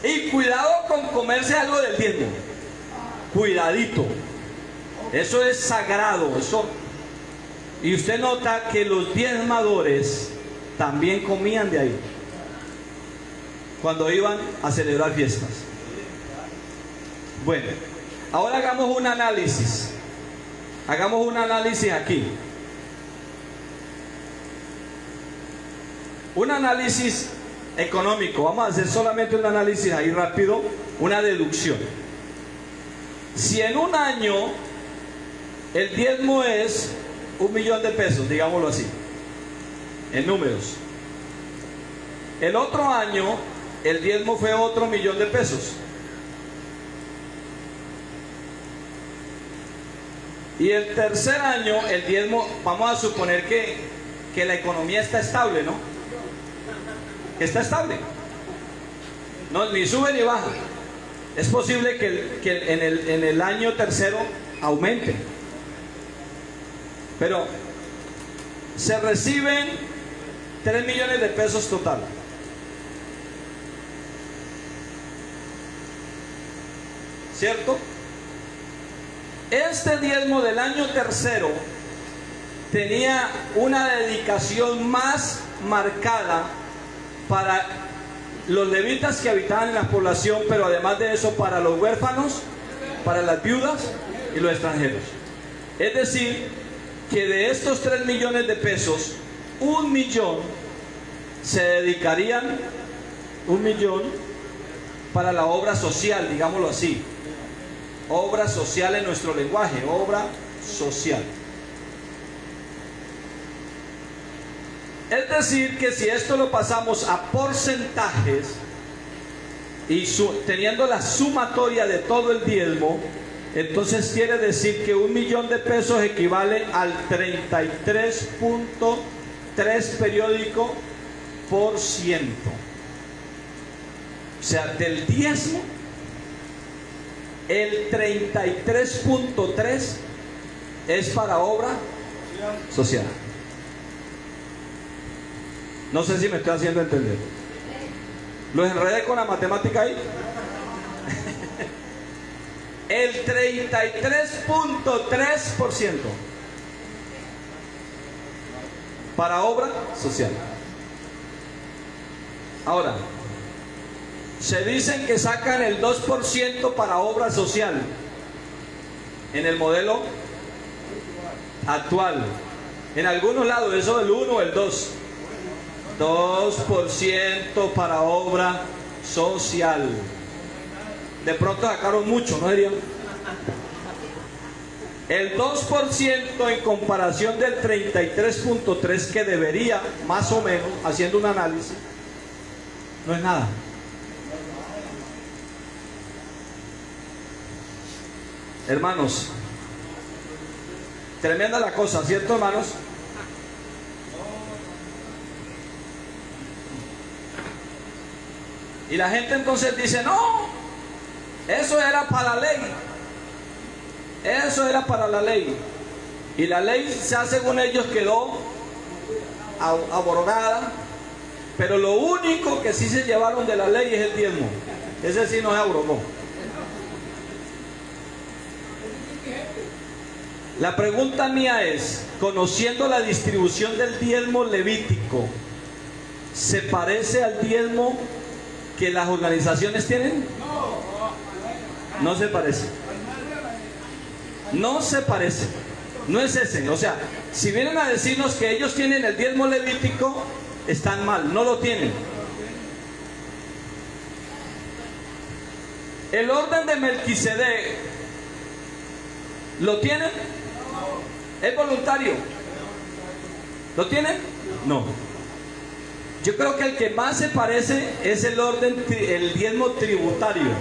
Y cuidado con comerse algo del diezmo. Cuidadito. Eso es sagrado, eso. Y usted nota que los diezmadores también comían de ahí cuando iban a celebrar fiestas. Bueno, ahora hagamos un análisis. Hagamos un análisis aquí. Un análisis económico. Vamos a hacer solamente un análisis ahí rápido, una deducción. Si en un año el diezmo es 1.000.000 de pesos, digámoslo así, en números. El otro año el diezmo fue otro 1.000.000 de pesos. Y el tercer año el diezmo, vamos a suponer que la economía está estable, ¿no? Que está estable. No, ni sube ni baja. Es posible que en el año tercero aumente. Pero se reciben 3 millones de pesos total. ¿Cierto? Este diezmo del año tercero tenía una dedicación más marcada para los levitas que habitaban en la población, pero además de eso para los huérfanos, para las viudas y los extranjeros. Es decir, que de estos 3 millones de pesos, 1 millón se dedicarían, 1 millón para la obra social, digámoslo así. Obra social en nuestro lenguaje, obra social. Es decir, que si esto lo pasamos a porcentajes y teniendo la sumatoria de todo el diezmo, entonces quiere decir que 1 millón de pesos equivale al 33.3 periódico por ciento. O sea, del diezmo, el 33.3 es para obra social. No sé si me estoy haciendo entender. ¿Los enredé con la matemática ahí? El 33.3% para obra social. Ahora, se dicen que sacan el 2% para obra social en el modelo actual. En algunos lados eso del 1 o el 2. 2% para obra social. De pronto sacaron mucho, ¿no dirían? El 2% en comparación del 33.3 que debería, más o menos, haciendo un análisis, no es nada. Hermanos, tremenda la cosa, ¿cierto, hermanos? Y la gente entonces dice, no, eso era para la ley. Eso era para la ley. Y la ley, ya según ellos, quedó abrogada. Pero lo único que sí se llevaron de la ley es el diezmo. Ese sí no se abrogó. La pregunta mía es, conociendo la distribución del diezmo levítico, ¿se parece al diezmo que las organizaciones tienen? No se parece. No se parece. No es ese. O sea, si vienen a decirnos que ellos tienen el diezmo levítico, están mal, no lo tienen. El orden de Melquisedec, ¿lo tienen? ¿Es voluntario? ¿Lo tienen? No. Yo creo que el que más se parece es el orden, el diezmo tributario.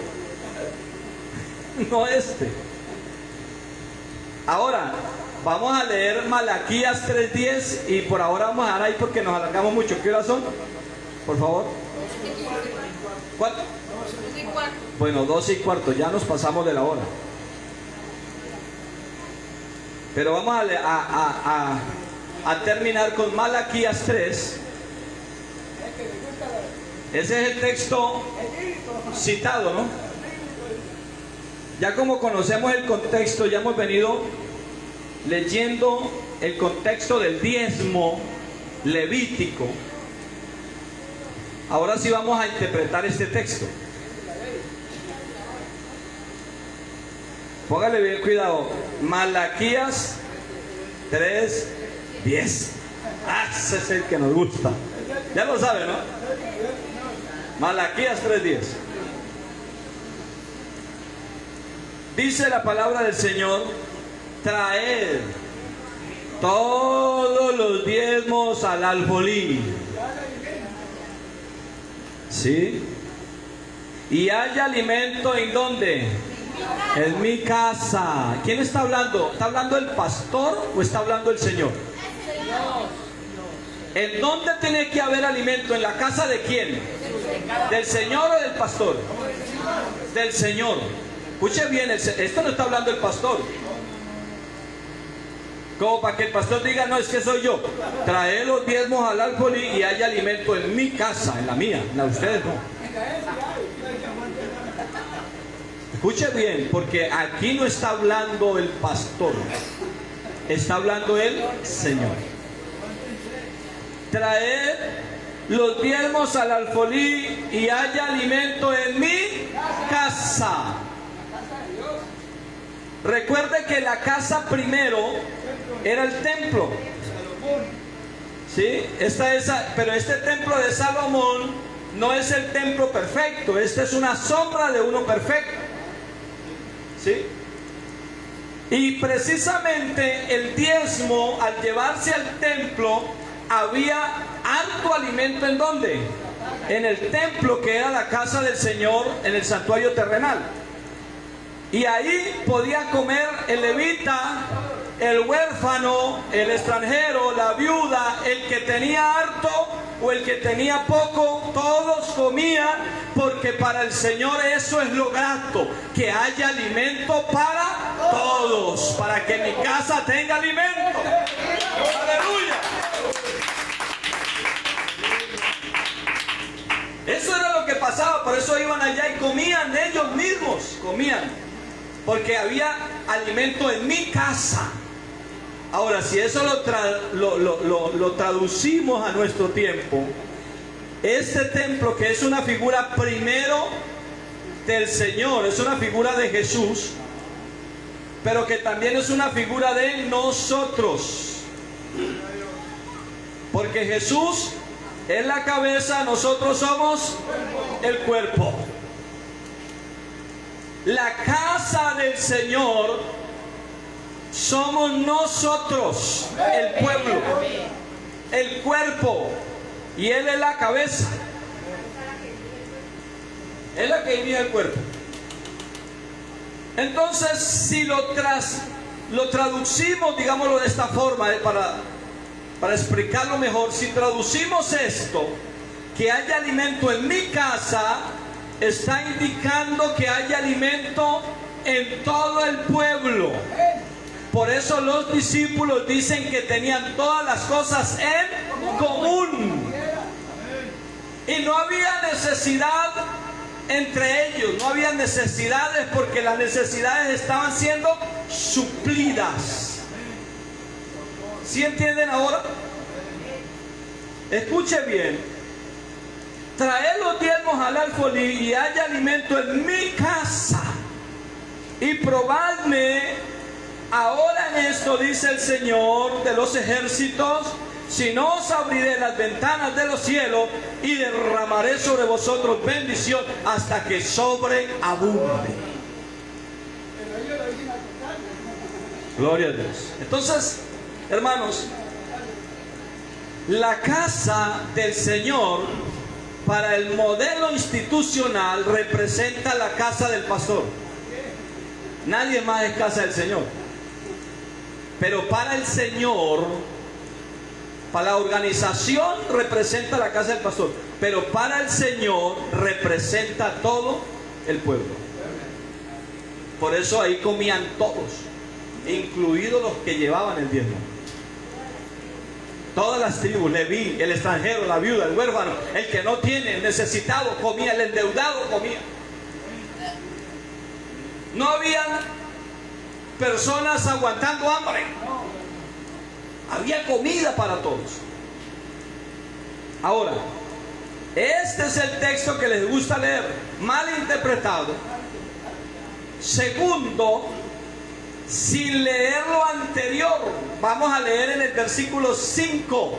No este. Ahora, vamos a leer Malaquías 3:10 y por ahora vamos a dejar ahí porque nos alargamos mucho. ¿Qué horas son? Por favor. ¿Cuánto? 2:15. Bueno, 12:15, ya nos pasamos de la hora. Pero vamos a terminar con Malaquías 3. Ese es el texto citado, ¿no? Ya como conocemos el contexto, ya hemos venido leyendo el contexto del diezmo levítico. Ahora sí vamos a interpretar este texto. Póngale bien cuidado. Malaquías 3:10. Ese es el que nos gusta. Ya lo sabe, ¿no? Malaquías 3:10. Dice la palabra del Señor: traed todos los diezmos al alfolí. ¿Sí? Y haya alimento ¿en dónde? En mi casa. ¿Quién está hablando? ¿Está hablando el pastor o está hablando el Señor? ¿En dónde tiene que haber alimento? ¿En la casa de quién? ¿Del Señor o del pastor? Del Señor. Escuche bien, esto no está hablando el pastor. Como para que el pastor diga, no, es que soy yo. Trae los diezmos al alfolí y haya alimento en mi casa, en la mía, en la de ustedes no. Escuche bien, porque aquí no está hablando el pastor, está hablando el Señor. Traed los diezmos al alfolí y haya alimento en mi casa. Recuerde que la casa primero era el templo. ¿Sí? Pero este templo de Salomón no es el templo perfecto. Esta es una sombra de uno perfecto. ¿Sí? Y precisamente el diezmo, al llevarse al templo, había harto alimento. ¿En dónde? En el templo, que era la casa del Señor, en el santuario terrenal. Y ahí podía comer el levita, el huérfano, el extranjero, la viuda, el que tenía harto o el que tenía poco, todos comían, porque para el Señor eso es lo grato, que haya alimento para todos, para que mi casa tenga alimento. ¡Aleluya! Eso era lo que pasaba, por eso iban allá y comían ellos mismos, comían. Porque había alimento en mi casa. Ahora, si eso lo traducimos a nuestro tiempo, este templo, que es una figura primero del Señor, es una figura de Jesús, pero que también es una figura de nosotros. Porque Jesús es la cabeza, nosotros somos el cuerpo. La casa del Señor somos nosotros, el pueblo, el cuerpo, y Él es la cabeza. Es la que dirige el cuerpo. Entonces, si lo traducimos, digámoslo de esta forma, para explicarlo mejor, si traducimos esto, que haya alimento en mi casa, está indicando que hay alimento en todo el pueblo. Por eso los discípulos dicen que tenían todas las cosas en común. Y no había necesidad entre ellos, no había necesidades, porque las necesidades estaban siendo suplidas. ¿Sí entienden ahora? Escuche bien. Traed los diezmos al alfolí y haya alimento en mi casa. Y probadme ahora en esto, dice el Señor de los ejércitos, si no os abriré las ventanas de los cielos y derramaré sobre vosotros bendición hasta que sobreabunde. Gloria a Dios. Entonces, hermanos, la casa del Señor para el modelo institucional representa la casa del pastor. Nadie más es casa del Señor. Pero para el Señor, para la organización representa la casa del pastor. Pero para el Señor representa todo el pueblo. Por eso ahí comían todos, incluidos los que llevaban el diezmo. Todas las tribus, Leví, el extranjero, la viuda, el huérfano, el que no tiene, el necesitado comía, el endeudado comía. No había personas aguantando hambre. Había comida para todos. Ahora, este es el texto que les gusta leer, mal interpretado. Segundo, sin leer lo anterior, vamos a leer en el versículo 5.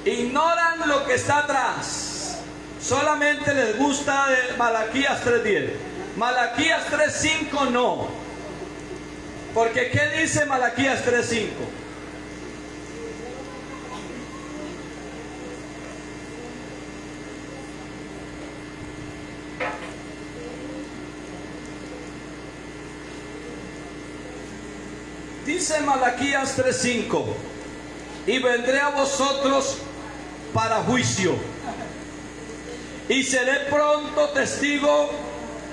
Ignoran lo que está atrás. Solamente les gusta de Malaquías 3:10. Malaquías 3:5 no. Porque ¿qué dice Malaquías 3:5? Dice Malaquías 3:5: y vendré a vosotros para juicio, y seré pronto testigo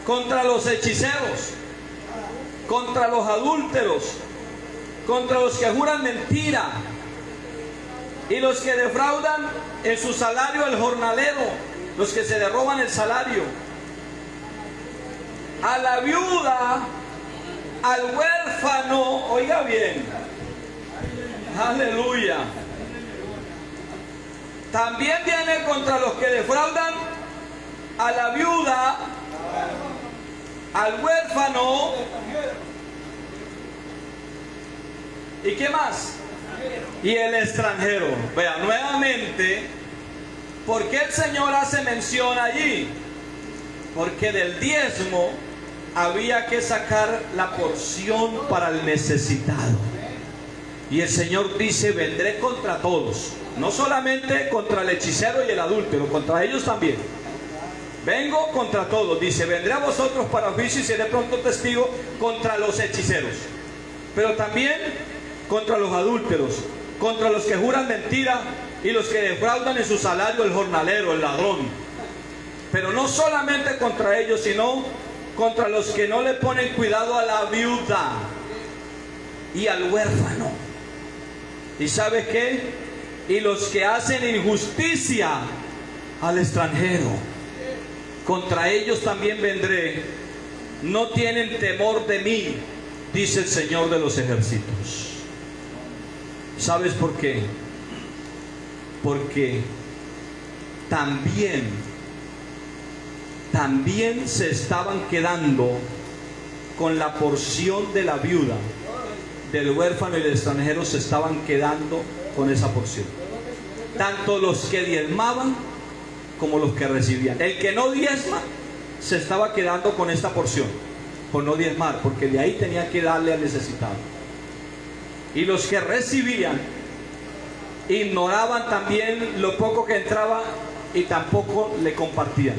contra los hechiceros, contra los adúlteros, contra los que juran mentira, y los que defraudan en su salario el jornalero, los que se le roban el salario, a la viuda, al huérfano, oiga bien, aleluya. También viene contra los que defraudan a la viuda, al huérfano, ¿y qué más? Y el extranjero. Vea, nuevamente, ¿por qué el Señor hace mención allí? Porque del diezmo había que sacar la porción para el necesitado. Y el Señor dice: vendré contra todos, no solamente contra el hechicero y el adúltero, contra ellos también. Vengo contra todos, dice, vendré a vosotros para juicio y seré pronto testigo contra los hechiceros, pero también contra los adúlteros, contra los que juran mentira y los que defraudan en su salario el jornalero, el ladrón. Pero no solamente contra ellos, sino contra los que no le ponen cuidado a la viuda y al huérfano. ¿Y sabes qué? Y los que hacen injusticia al extranjero. Contra ellos también vendré. No tienen temor de mí, dice el Señor de los ejércitos. ¿Sabes por qué? Porque también se estaban quedando con la porción de la viuda, del huérfano y del extranjero. Se estaban quedando con esa porción, tanto los que diezmaban como los que recibían. El que no diezma se estaba quedando con esta porción por no diezmar, porque de ahí tenía que darle al necesitado. Y los que recibían ignoraban también lo poco que entraba y tampoco le compartían.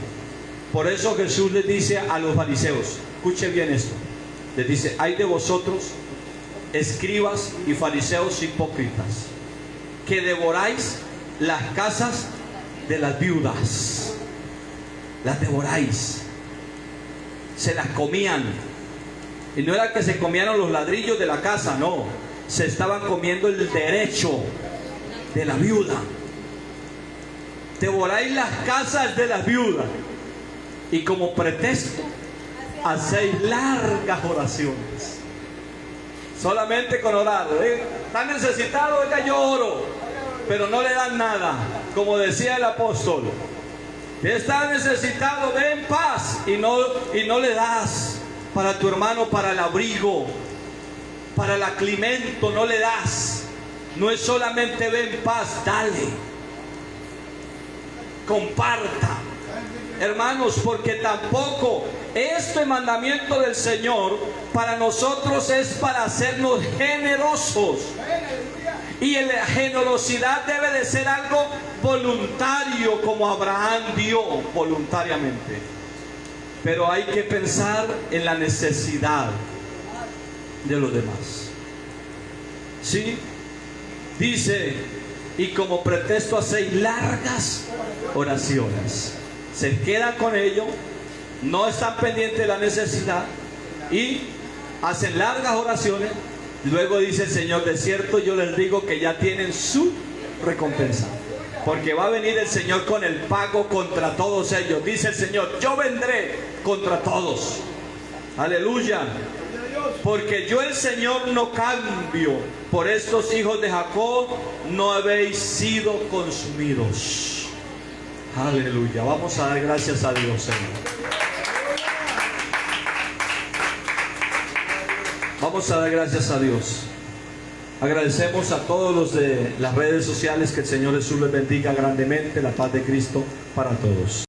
Por eso Jesús les dice a los fariseos, escuche bien esto, les dice: ay de vosotros, escribas y fariseos hipócritas, que devoráis las casas de las viudas. Las devoráis, se las comían. Y no era que se comieran los ladrillos de la casa, no, se estaban comiendo el derecho de la viuda. Devoráis las casas de las viudas y como pretexto hacéis largas oraciones. Solamente con orar. Está necesitado, oiga, yo oro, pero no le dan nada, como decía el apóstol. Está necesitado, ve en paz, y no le das para tu hermano, para el abrigo, para el aclimento, no le das. No es solamente ve en paz, dale, comparta, hermanos, porque tampoco este mandamiento del Señor para nosotros es para hacernos generosos. Y la generosidad debe de ser algo voluntario, como Abraham dio voluntariamente. Pero hay que pensar en la necesidad de los demás. ¿Sí? Dice, y como pretexto hacéis largas oraciones. Se quedan con ello, no están pendientes de la necesidad y hacen largas oraciones. Luego dice el Señor, de cierto yo les digo que ya tienen su recompensa, porque va a venir el Señor con el pago contra todos ellos. Dice el Señor, yo vendré contra todos. Aleluya. Porque yo el Señor no cambio. Por estos hijos de Jacob no habéis sido consumidos. Aleluya. Vamos a dar gracias a Dios, Señor. Vamos a dar gracias a Dios. Agradecemos a todos los de las redes sociales. Que el Señor Jesús les bendiga grandemente. La paz de Cristo para todos.